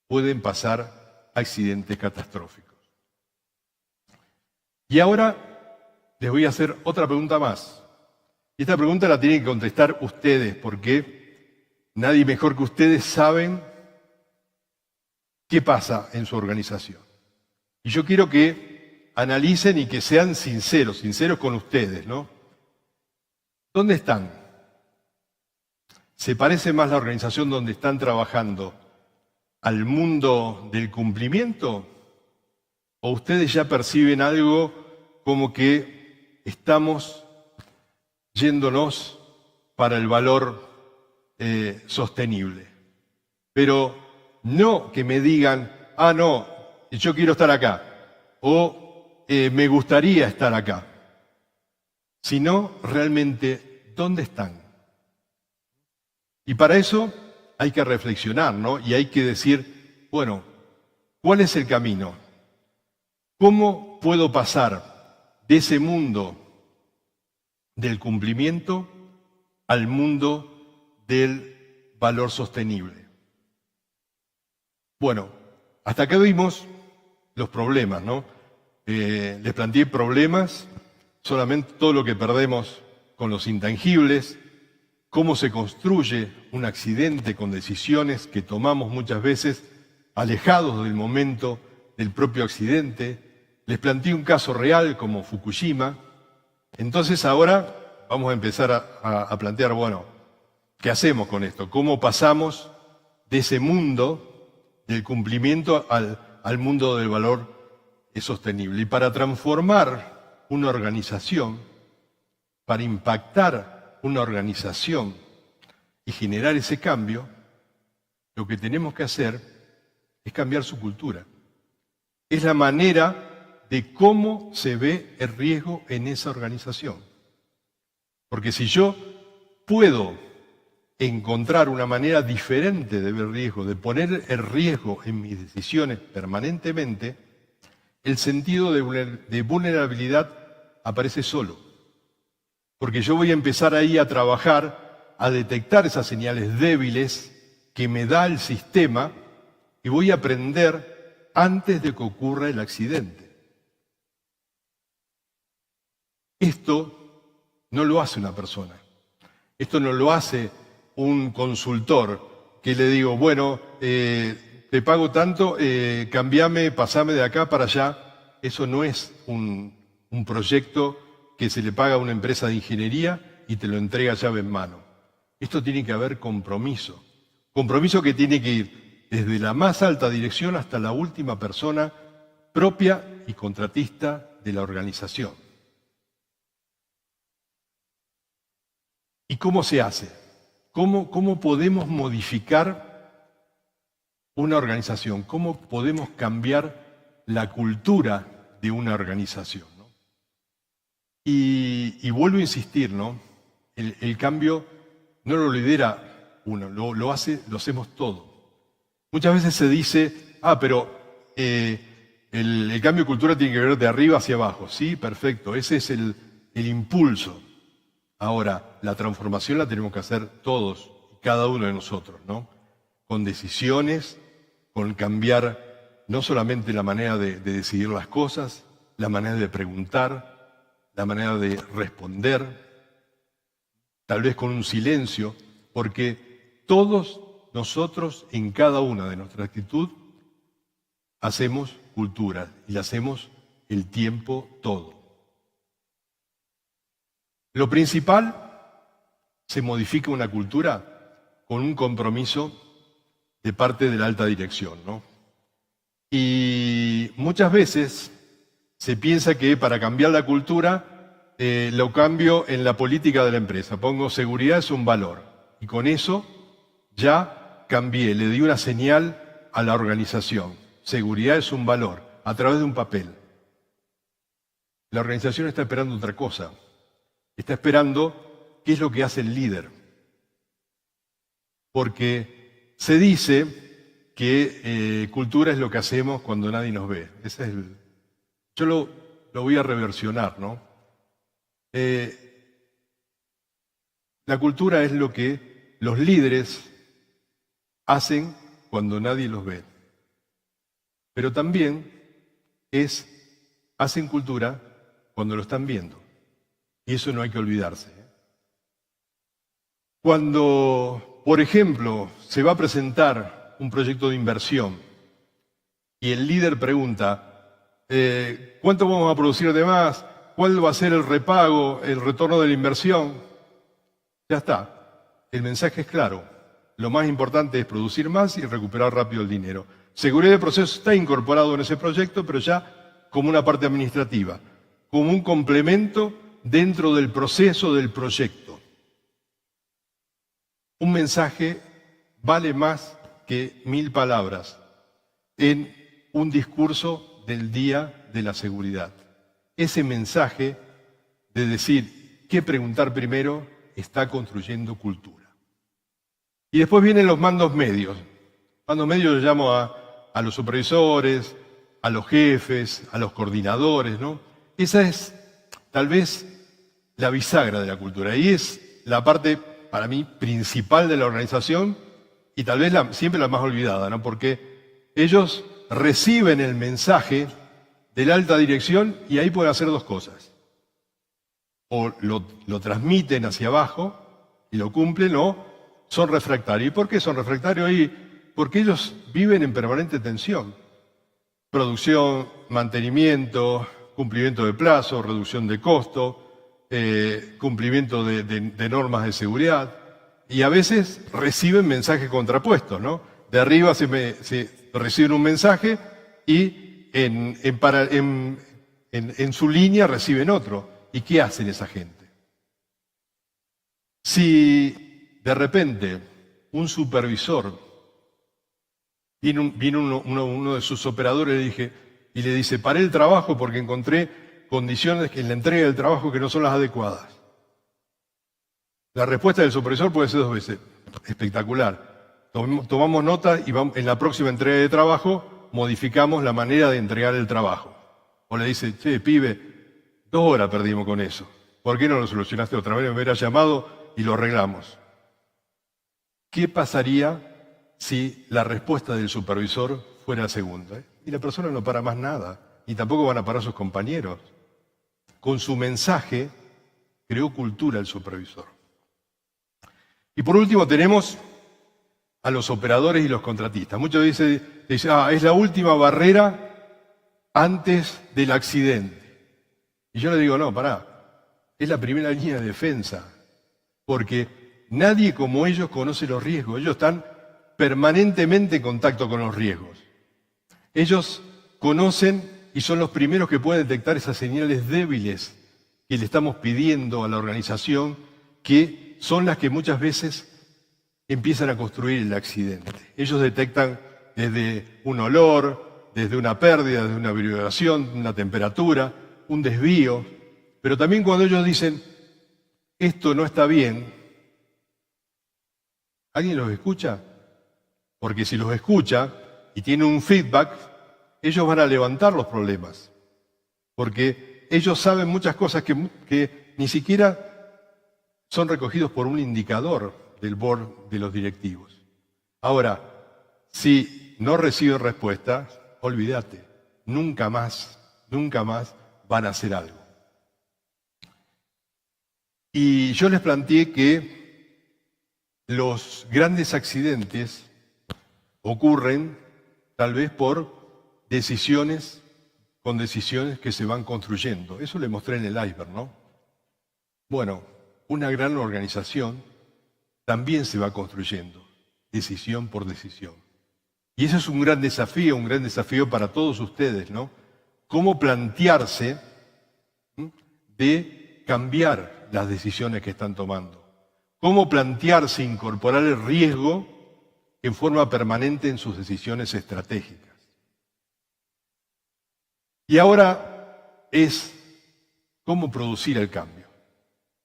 B: pueden pasar accidentes catastróficos. Y ahora les voy a hacer otra pregunta más. Y esta pregunta la tienen que contestar ustedes, porque nadie mejor que ustedes saben qué pasa en su organización. Y yo quiero que analicen y que sean sinceros con ustedes, ¿no? ¿Dónde están? ¿Se parece más la organización donde están trabajando al mundo del cumplimiento? ¿O ustedes ya perciben algo como que estamos yéndonos para el valor sostenible? Pero no que me digan, no, yo quiero estar acá, o me gustaría estar acá, sino realmente, ¿dónde están? Y para eso hay que reflexionar, ¿no? Y hay que decir, bueno, ¿cuál es el camino? ¿Cómo puedo pasar de ese mundo del cumplimiento al mundo del valor sostenible? Bueno, hasta acá vimos los problemas, ¿no? Les planteé problemas, solamente todo lo que perdemos con los intangibles, cómo se construye un accidente con decisiones que tomamos muchas veces alejados del momento del propio accidente. Les planteé un caso real como Fukushima. Entonces ahora vamos a empezar a plantear, bueno, ¿qué hacemos con esto? ¿Cómo pasamos de ese mundo del cumplimiento al mundo del valor sostenible? Y para transformar una organización, para impactar una organización y generar ese cambio, lo que tenemos que hacer es cambiar su cultura. Es la manera de cómo se ve el riesgo en esa organización. Porque si yo puedo encontrar una manera diferente de ver riesgo, de poner el riesgo en mis decisiones permanentemente, el sentido de vulnerabilidad aparece solo. Porque yo voy a empezar ahí a trabajar, a detectar esas señales débiles que me da el sistema y voy a aprender antes de que ocurra el accidente. Esto no lo hace una persona. Esto no lo hace un consultor que le digo, bueno, te pago tanto, cambiame, pasame de acá para allá. Eso no es un proyecto que se le paga a una empresa de ingeniería y te lo entrega llave en mano. Esto tiene que haber compromiso. Compromiso que tiene que ir desde la más alta dirección hasta la última persona propia y contratista de la organización. ¿Y cómo se hace? ¿Cómo podemos modificar una organización? ¿Cómo podemos cambiar la cultura de una organización? ¿No? Y vuelvo a insistir, ¿no? El cambio no lo lidera uno, lo hacemos todos. Muchas veces se dice, pero el cambio de cultura tiene que ver de arriba hacia abajo. Sí, perfecto, ese es el impulso. Ahora, la transformación la tenemos que hacer todos, cada uno de nosotros, ¿no? Con decisiones, con cambiar no solamente la manera de decidir las cosas, la manera de preguntar, la manera de responder, tal vez con un silencio, porque todos nosotros en cada una de nuestra actitud hacemos cultura y la hacemos el tiempo todo. Lo principal, se modifica una cultura con un compromiso de parte de la alta dirección, ¿no? Y muchas veces se piensa que para cambiar la cultura lo cambio en la política de la empresa. Pongo seguridad es un valor y con eso ya cambié, le di una señal a la organización. Seguridad es un valor a través de un papel. La organización está esperando otra cosa. Está esperando qué es lo que hace el líder. Porque se dice que cultura es lo que hacemos cuando nadie nos ve. Ese es yo lo voy a reversionar, ¿no? La cultura es lo que los líderes hacen cuando nadie los ve. Pero también hacen cultura cuando lo están viendo. Y eso no hay que olvidarse. Cuando, por ejemplo, se va a presentar un proyecto de inversión y el líder pregunta, ¿cuánto vamos a producir de más? ¿Cuál va a ser el repago, el retorno de la inversión? Ya está. El mensaje es claro. Lo más importante es producir más y recuperar rápido el dinero. Seguridad de proceso está incorporado en ese proyecto, pero ya como una parte administrativa, como un complemento dentro del proceso del proyecto. Un mensaje vale más que 1000 palabras en un discurso del Día de la Seguridad. Ese mensaje de decir qué preguntar primero está construyendo cultura. Y después vienen los mandos medios. Mandos medios yo llamo a los supervisores, a los jefes, a los coordinadores, ¿no? Esa es tal vez la bisagra de la cultura y es la parte, para mí, principal de la organización y tal vez siempre la más olvidada, ¿no? Porque ellos reciben el mensaje de la alta dirección y ahí pueden hacer dos cosas. O lo transmiten hacia abajo y lo cumplen o son refractarios. ¿Y por qué son refractarios ahí? Porque ellos viven en permanente tensión. Producción, mantenimiento, cumplimiento de plazo, reducción de costo, cumplimiento de normas de seguridad, y a veces reciben mensajes contrapuestos, ¿no? De arriba se reciben un mensaje y en su línea reciben otro. ¿Y qué hacen esa gente? Si de repente un supervisor viene uno de sus operadores y le dice, paré el trabajo porque encontré condiciones en la entrega del trabajo que no son las adecuadas. La respuesta del supervisor puede ser 2 veces. Espectacular. Tomamos nota y en la próxima entrega de trabajo modificamos la manera de entregar el trabajo. O le dice, che, pibe, 2 horas perdimos con eso. ¿Por qué no lo solucionaste otra vez? Me hubieras llamado y lo arreglamos. ¿Qué pasaría si la respuesta del supervisor fuera segunda. Y la persona no para más nada, y tampoco van a parar sus compañeros. Con su mensaje creó cultura el supervisor. Y por último tenemos a los operadores y los contratistas. Muchos dicen, es la última barrera antes del accidente. Y yo le digo, no, pará, es la primera línea de defensa, porque nadie como ellos conoce los riesgos. Ellos están permanentemente en contacto con los riesgos. Ellos conocen y son los primeros que pueden detectar esas señales débiles que le estamos pidiendo a la organización, que son las que muchas veces empiezan a construir el accidente. Ellos detectan desde un olor, desde una pérdida, desde una vibración, una temperatura, un desvío, pero también cuando ellos dicen, esto no está bien, ¿alguien los escucha? Porque si los escucha y tiene un feedback, ellos van a levantar los problemas, porque ellos saben muchas cosas que ni siquiera son recogidos por un indicador del board de los directivos. Ahora, si no reciben respuesta, olvídate, nunca más van a hacer algo. Y yo les planteé que los grandes accidentes ocurren tal vez por decisiones que se van construyendo. Eso le mostré en el iceberg, ¿no? Bueno, una gran organización también se va construyendo, decisión por decisión. Y eso es un gran desafío para todos ustedes, ¿no? Cómo plantearse de cambiar las decisiones que están tomando. Cómo plantearse incorporar el riesgo en forma permanente en sus decisiones estratégicas. Y ahora es cómo producir el cambio.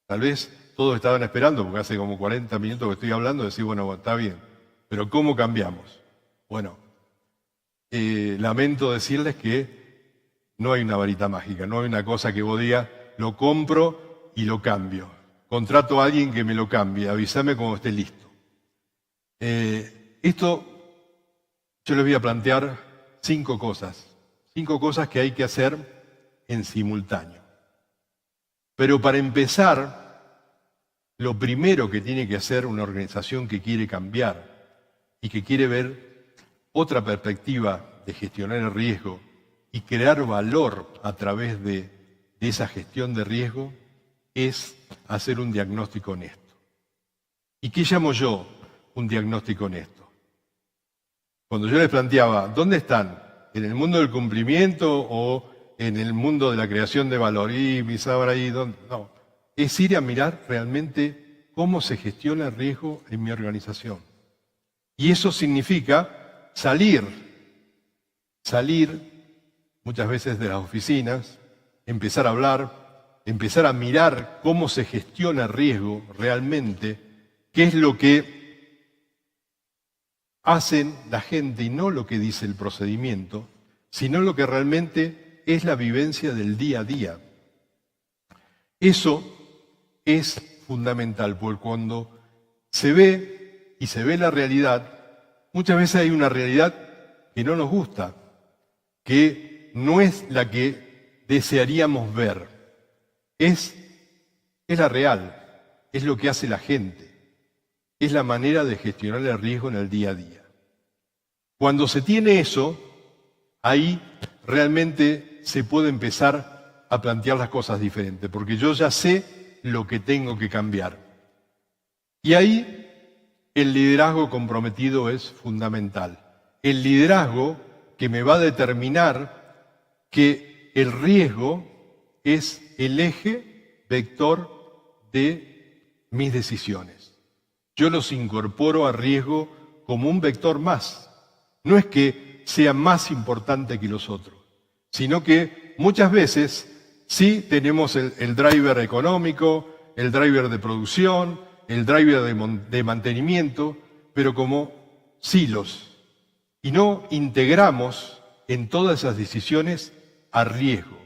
B: Tal vez todos estaban esperando, porque hace como 40 minutos que estoy hablando, decir, bueno, está bien, pero ¿cómo cambiamos? Bueno, lamento decirles que no hay una varita mágica, no hay una cosa que vos digas, lo compro y lo cambio. Contrato a alguien que me lo cambie, avísame cuando esté listo. Esto yo les voy a plantear 5 cosas que hay que hacer en simultáneo. Pero para empezar, lo primero que tiene que hacer una organización que quiere cambiar y que quiere ver otra perspectiva de gestionar el riesgo y crear valor a través de esa gestión de riesgo es hacer un diagnóstico honesto. ¿Y qué llamo yo un diagnóstico honesto? Cuando yo les planteaba, ¿dónde están? ¿En el mundo del cumplimiento o en el mundo de la creación de valor? Y mis ahora ahí, no. Es ir a mirar realmente cómo se gestiona el riesgo en mi organización. Y eso significa salir muchas veces de las oficinas, empezar a hablar, empezar a mirar cómo se gestiona el riesgo realmente, qué es lo que hacen la gente y no lo que dice el procedimiento, sino lo que realmente es la vivencia del día a día. Eso es fundamental, porque cuando se ve y se ve la realidad, muchas veces hay una realidad que no nos gusta, que no es la que desearíamos ver. Es la real, es lo que hace la gente, es la manera de gestionar el riesgo en el día a día. Cuando se tiene eso, ahí realmente se puede empezar a plantear las cosas diferentes, porque yo ya sé lo que tengo que cambiar. Y ahí el liderazgo comprometido es fundamental. El liderazgo que me va a determinar que el riesgo es el eje vector de mis decisiones. Yo los incorporo a riesgo como un vector más. No es que sea más importante que los otros, sino que muchas veces sí tenemos el driver económico, el driver de producción, el driver de mantenimiento, pero como silos. Y no integramos en todas esas decisiones a riesgo.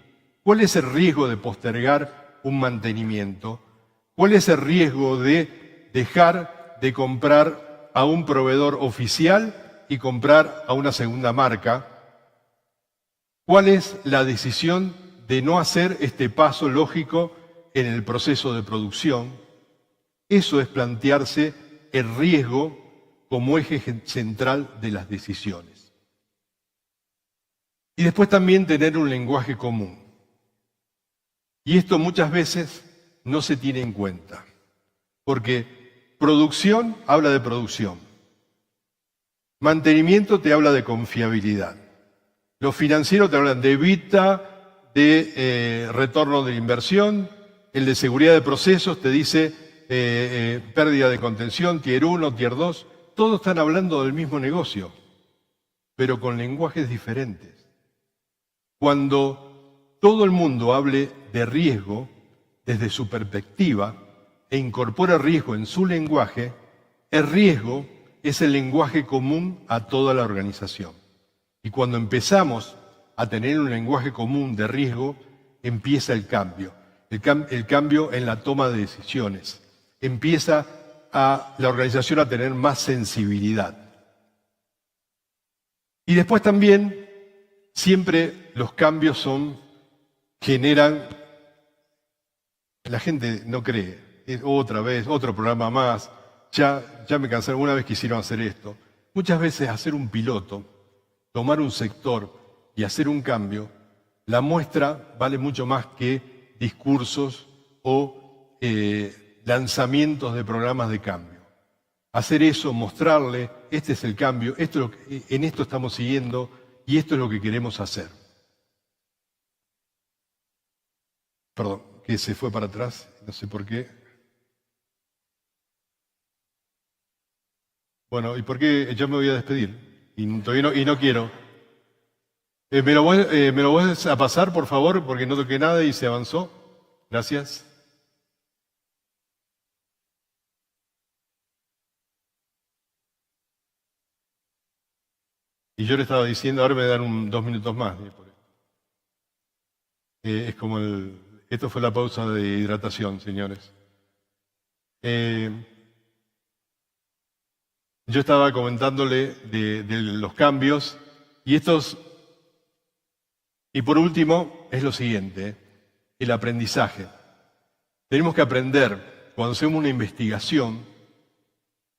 B: ¿Cuál es el riesgo de postergar un mantenimiento? ¿Cuál es el riesgo de dejar de comprar a un proveedor oficial y comprar a una segunda marca? ¿Cuál es la decisión de no hacer este paso lógico en el proceso de producción? Eso es plantearse el riesgo como eje central de las decisiones. Y después también tener un lenguaje común. Y esto muchas veces no se tiene en cuenta, porque producción habla de producción, mantenimiento te habla de confiabilidad, los financieros te hablan de EBITDA, de retorno de inversión, el de seguridad de procesos te dice pérdida de contención, tier 1, tier 2, todos están hablando del mismo negocio, pero con lenguajes diferentes. Cuando todo el mundo hable de riesgo desde su perspectiva e incorpora riesgo en su lenguaje, el riesgo es el lenguaje común a toda la organización. Y cuando empezamos a tener un lenguaje común de riesgo, empieza el cambio. El cambio en la toma de decisiones. Empieza la organización a tener más sensibilidad. Y después también, siempre los cambios generan, la gente no cree, otra vez, otro programa más, ya me cansé, una vez quisieron hacer esto. Muchas veces hacer un piloto, tomar un sector y hacer un cambio, la muestra vale mucho más que discursos o lanzamientos de programas de cambio. Hacer eso, mostrarle, este es el cambio, en esto estamos siguiendo y esto es lo que queremos hacer. Perdón, que se fue para atrás, no sé por qué. Bueno, ¿y por qué yo me voy a despedir? Y no quiero. ¿Me lo vas a pasar, por favor? Porque no toqué nada y se avanzó. Gracias. Y yo le estaba diciendo, ahora me dan 2 minutos más. Es como esto fue la pausa de hidratación, señores. Yo estaba comentándole de los cambios y por último es lo siguiente, el aprendizaje. Tenemos que aprender, cuando hacemos una investigación,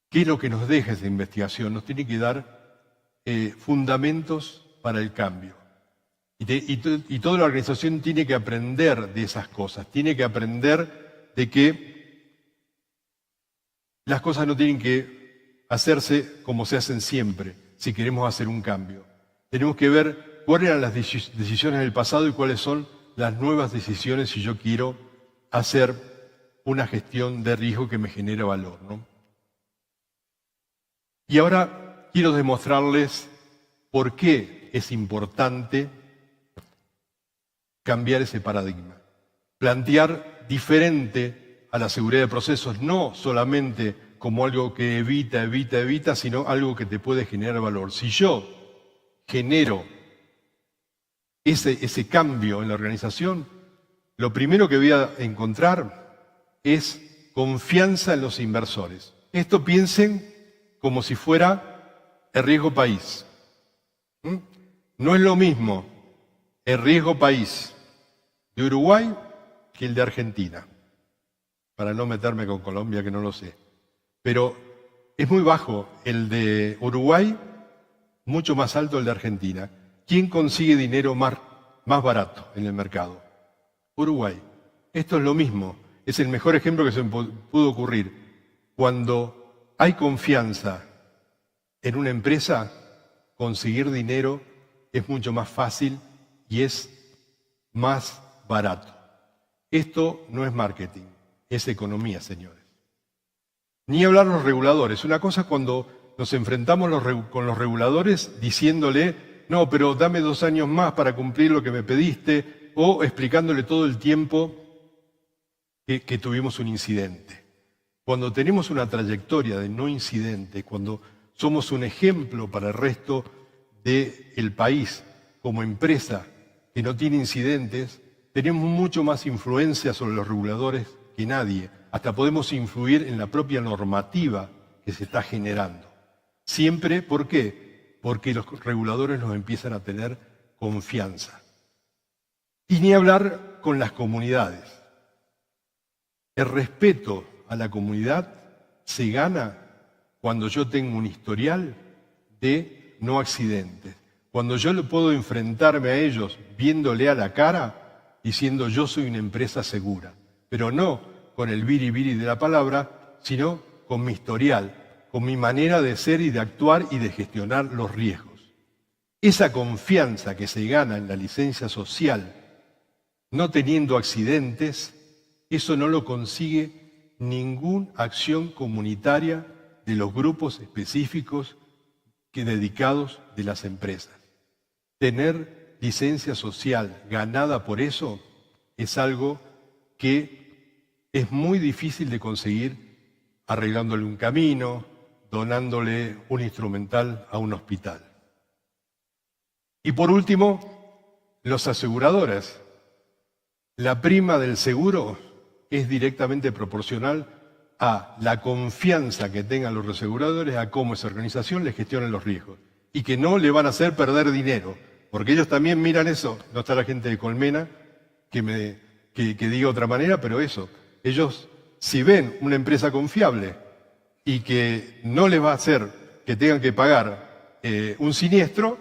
B: qué es lo que nos deja esa investigación. Nos tiene que dar fundamentos para el cambio. Y toda la organización tiene que aprender de esas cosas, tiene que aprender de que las cosas no tienen que hacerse como se hacen siempre, si queremos hacer un cambio. Tenemos que ver cuáles eran las decisiones del pasado y cuáles son las nuevas decisiones si yo quiero hacer una gestión de riesgo que me genere valor, ¿no? Y ahora quiero demostrarles por qué es importante cambiar ese paradigma. Plantear diferente a la seguridad de procesos, no solamente como algo que evita, sino algo que te puede generar valor. Si yo genero ese cambio en la organización, lo primero que voy a encontrar es confianza en los inversores. Esto piensen como si fuera el riesgo país. No es lo mismo el riesgo país de Uruguay que el de Argentina. Para no meterme con Colombia, que no lo sé. Pero es muy bajo el de Uruguay, mucho más alto el de Argentina. ¿Quién consigue dinero más barato en el mercado? Uruguay. Esto es lo mismo. Es el mejor ejemplo que se me pudo ocurrir. Cuando hay confianza en una empresa, conseguir dinero es mucho más fácil y es más barato. Esto no es marketing, es economía, señores. Ni hablar los reguladores. Una cosa es cuando nos enfrentamos con los reguladores diciéndole, no, pero dame 2 años más para cumplir lo que me pediste, o explicándole todo el tiempo que tuvimos un incidente. Cuando tenemos una trayectoria de no incidente, cuando somos un ejemplo para el resto del país como empresa que no tiene incidentes, tenemos mucho más influencia sobre los reguladores que nadie. Hasta podemos influir en la propia normativa que se está generando. Siempre, ¿por qué? Porque los reguladores nos empiezan a tener confianza. Y ni hablar con las comunidades. El respeto a la comunidad se gana cuando yo tengo un historial de no accidentes. Cuando yo le puedo enfrentarme a ellos viéndole a la cara, diciendo yo soy una empresa segura. Pero no con el biribiri de la palabra, sino con mi historial, con mi manera de ser y de actuar y de gestionar los riesgos. Esa confianza que se gana en la licencia social, no teniendo accidentes, eso no lo consigue ninguna acción comunitaria de los grupos específicos dedicados de las empresas. Tener licencia social ganada por eso es algo que es muy difícil de conseguir arreglándole un camino, donándole un instrumental a un hospital. Y por último, los aseguradoras. La prima del seguro es directamente proporcional a la confianza que tengan los aseguradores a cómo esa organización le gestiona los riesgos y que no le van a hacer perder dinero, porque ellos también miran eso. No está la gente de Colmena que diga otra manera, pero eso, ellos si ven una empresa confiable y que no les va a hacer que tengan que pagar un siniestro,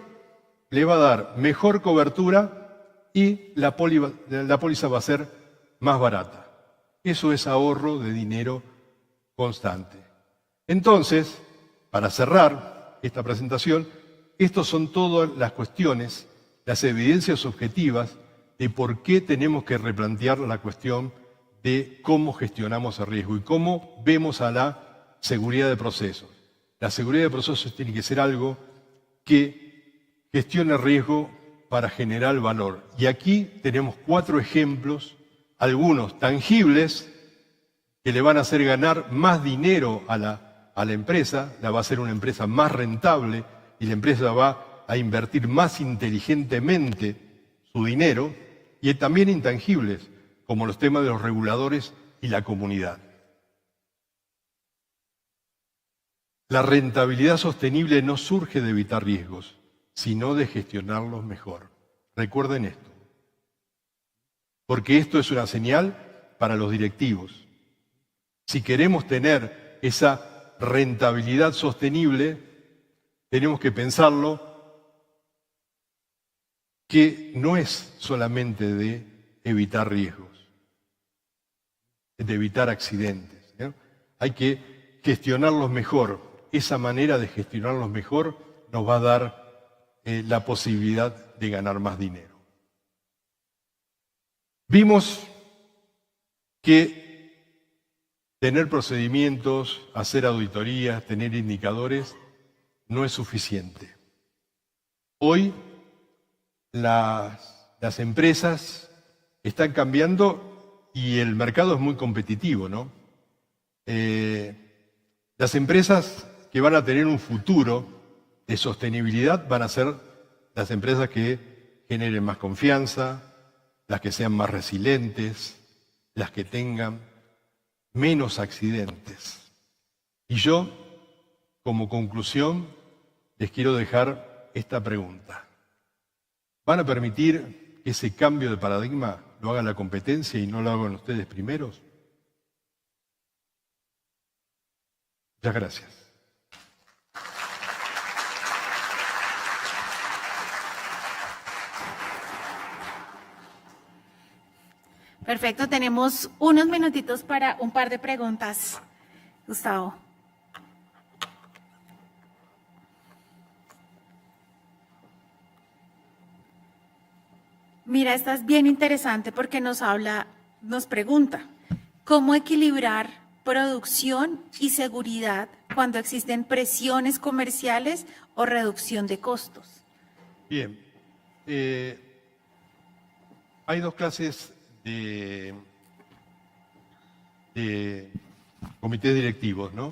B: le va a dar mejor cobertura y la póliza va a ser más barata. Eso es ahorro de dinero constante. Entonces, para cerrar esta presentación, estas son todas las cuestiones, las evidencias objetivas de por qué tenemos que replantear la cuestión de cómo gestionamos el riesgo y cómo vemos a la seguridad de procesos. La seguridad de procesos tiene que ser algo que gestione el riesgo para generar valor. Y aquí tenemos 4 ejemplos, algunos tangibles, que le van a hacer ganar más dinero a la empresa, la va a hacer una empresa más rentable y la empresa va a invertir más inteligentemente su dinero, y también intangibles, como los temas de los reguladores y la comunidad. La rentabilidad sostenible no surge de evitar riesgos, sino de gestionarlos mejor. Recuerden esto, porque esto es una señal para los directivos. Si queremos tener esa rentabilidad sostenible, tenemos que pensarlo que no es solamente de evitar riesgos, es de evitar accidentes, ¿no? Hay que gestionarlos mejor. Esa manera de gestionarlos mejor nos va a dar la posibilidad de ganar más dinero. Vimos que tener procedimientos, hacer auditorías, tener indicadores, no es suficiente. Hoy las empresas están cambiando y el mercado es muy competitivo, ¿no? Las empresas que van a tener un futuro de sostenibilidad van a ser las empresas que generen más confianza, las que sean más resilientes, las que tengan menos accidentes. Y yo, como conclusión, les quiero dejar esta pregunta. ¿Van a permitir que ese cambio de paradigma lo haga la competencia y no lo hagan ustedes primeros? Muchas gracias.
A: Perfecto, tenemos unos minutitos para un par de preguntas, Gustavo. Mira, esta es bien interesante porque nos pregunta, ¿cómo equilibrar producción y seguridad cuando existen presiones comerciales o reducción de costos?
B: Bien, hay 2 clases de comités directivos, ¿no?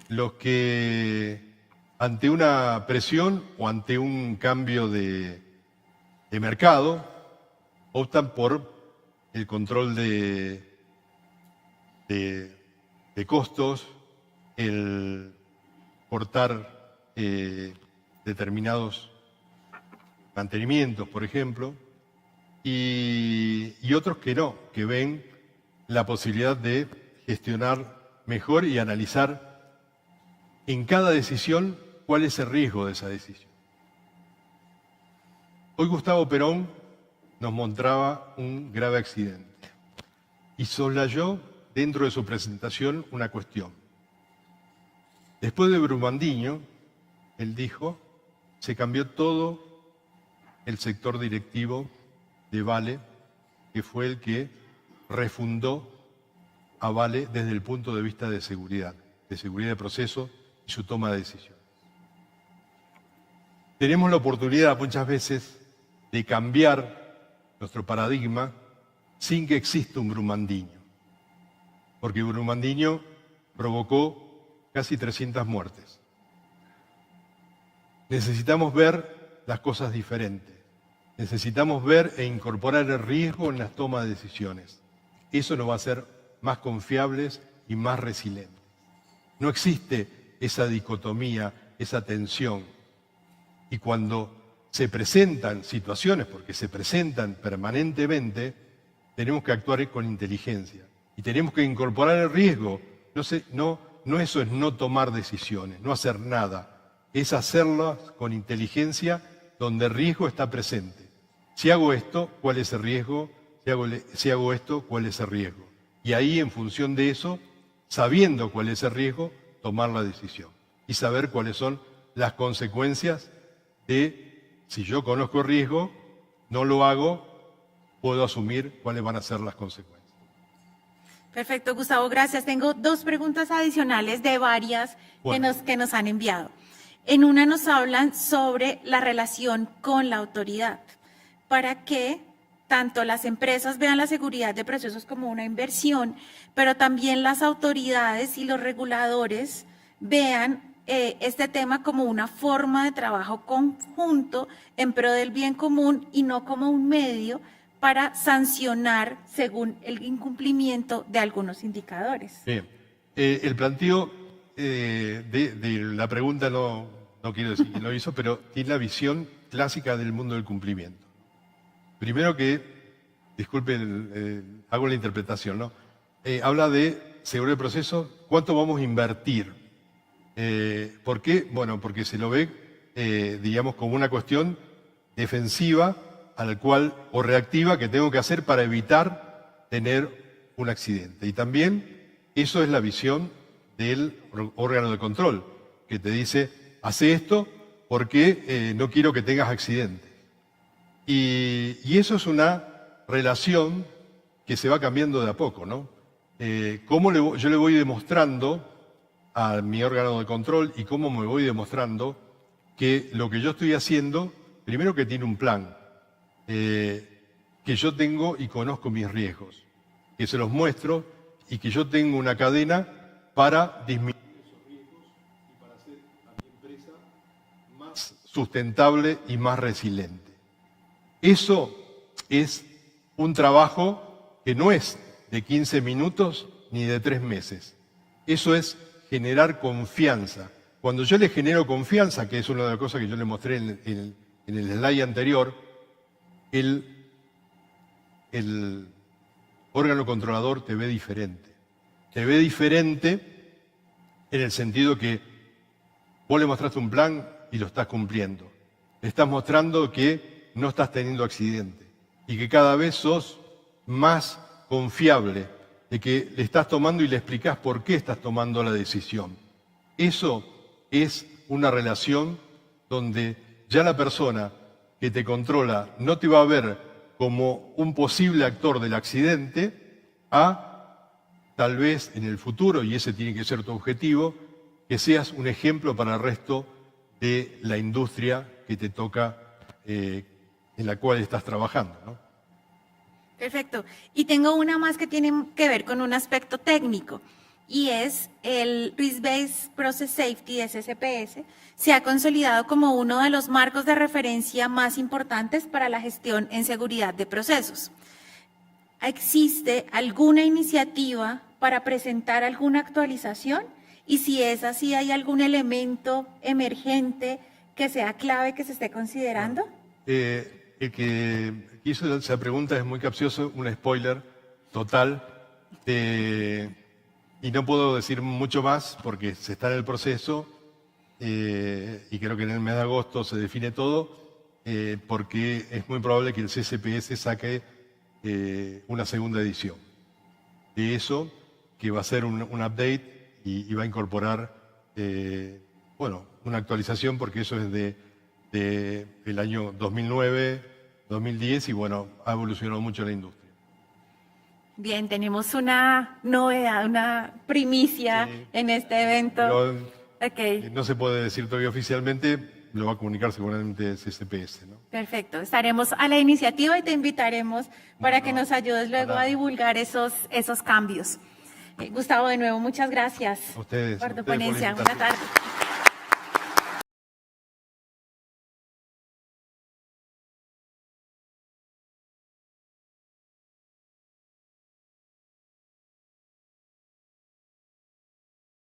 B: Los que ante una presión o ante un cambio de mercado optan por el control de costos el cortar determinados mantenimientos, por ejemplo, y otros que no, que ven la posibilidad de gestionar mejor y analizar en cada decisión cuál es el riesgo de esa decisión. Hoy Gustavo Perón nos mostraba un grave accidente y soslayó dentro de su presentación una cuestión. Después de Brumadinho, él dijo, se cambió todo el sector directivo de Vale, que fue el que refundó a Vale desde el punto de vista de seguridad de proceso y su toma de decisiones. Tenemos la oportunidad muchas veces de cambiar nuestro paradigma sin que exista un Brumadinho, porque Brumadinho provocó casi 300 muertes. Necesitamos ver las cosas diferentes. Necesitamos ver e incorporar el riesgo en las tomas de decisiones. Eso nos va a hacer más confiables y más resilientes. No existe esa dicotomía, esa tensión. Y cuando se presentan situaciones, porque se presentan permanentemente, tenemos que actuar con inteligencia. Y tenemos que incorporar el riesgo. No eso es no tomar decisiones, no hacer nada. Es hacerlas con inteligencia donde el riesgo está presente. Si hago esto, ¿cuál es el riesgo? Si hago esto, ¿cuál es el riesgo? Y ahí, en función de eso, sabiendo cuál es el riesgo, tomar la decisión. Y saber cuáles son las consecuencias de, si yo conozco el riesgo, no lo hago, puedo asumir cuáles van a ser las consecuencias.
A: Perfecto, Gustavo, gracias. Tengo dos preguntas adicionales de varias que nos han enviado. En una nos hablan sobre la relación con la autoridad, para que tanto las empresas vean la seguridad de procesos como una inversión, pero también las autoridades y los reguladores vean este tema como una forma de trabajo conjunto en pro del bien común y no como un medio para sancionar según el incumplimiento de algunos indicadores.
B: Bien, el planteo de la pregunta no quiero decir que lo hizo, pero tiene la visión clásica del mundo del cumplimiento. Primero que, disculpen, hago la interpretación, ¿no? Habla de seguridad de proceso, ¿cuánto vamos a invertir? ¿Por qué? Bueno, porque se lo ve, digamos, como una cuestión defensiva o reactiva que tengo que hacer para evitar tener un accidente. Y también eso es la visión del órgano de control, que te dice, hace esto porque no quiero que tengas accidentes. Y eso es una relación que se va cambiando de a poco, ¿no? Yo le voy demostrando a mi órgano de control y cómo me voy demostrando que lo que yo estoy haciendo, primero que tiene un plan, que yo tengo y conozco mis riesgos, que se los muestro y que yo tengo una cadena para disminuir esos riesgos y para hacer a mi empresa más sustentable y más resiliente. Eso es un trabajo que no es de 15 minutos ni de 3 meses. Eso es generar confianza. Cuando yo le genero confianza, que es una de las cosas que yo le mostré en el slide anterior, el órgano controlador te ve diferente. Te ve diferente en el sentido que vos le mostraste un plan y lo estás cumpliendo. Le estás mostrando que no estás teniendo accidente y que cada vez sos más confiable, de que le estás tomando y le explicás por qué estás tomando la decisión. Eso es una relación donde ya la persona que te controla no te va a ver como un posible actor del accidente, tal vez en el futuro, y ese tiene que ser tu objetivo, que seas un ejemplo para el resto de la industria que te toca, en la cual estás trabajando, ¿no?
A: Perfecto. Y tengo una más que tiene que ver con un aspecto técnico, y es el Risk-Based Process Safety, SSPS, se ha consolidado como uno de los marcos de referencia más importantes para la gestión en seguridad de procesos. ¿Existe alguna iniciativa para presentar alguna actualización? Y si es así, ¿hay algún elemento emergente que sea clave que se esté considerando?
B: El que hizo esa pregunta es muy capcioso, un spoiler total. Y no puedo decir mucho más porque se está en el proceso y creo que en el mes de agosto se define todo, porque es muy probable que el CCPS saque una segunda edición de eso, que va a ser un update y va a incorporar una actualización, porque eso es del año 2009, 2010 y bueno, ha evolucionado mucho la industria.
A: Bien, tenemos una novedad, una primicia en este evento.
B: Pero, no se puede decir todavía oficialmente, lo va a comunicar seguramente el CCPS, ¿no?
A: Perfecto, estaremos a la iniciativa y te invitaremos para que nos ayudes luego a divulgar esos cambios. Gustavo, de nuevo, muchas gracias
B: A ustedes,
A: por tu
B: por la
A: ponencia.
B: invitación.
A: Buenas tardes.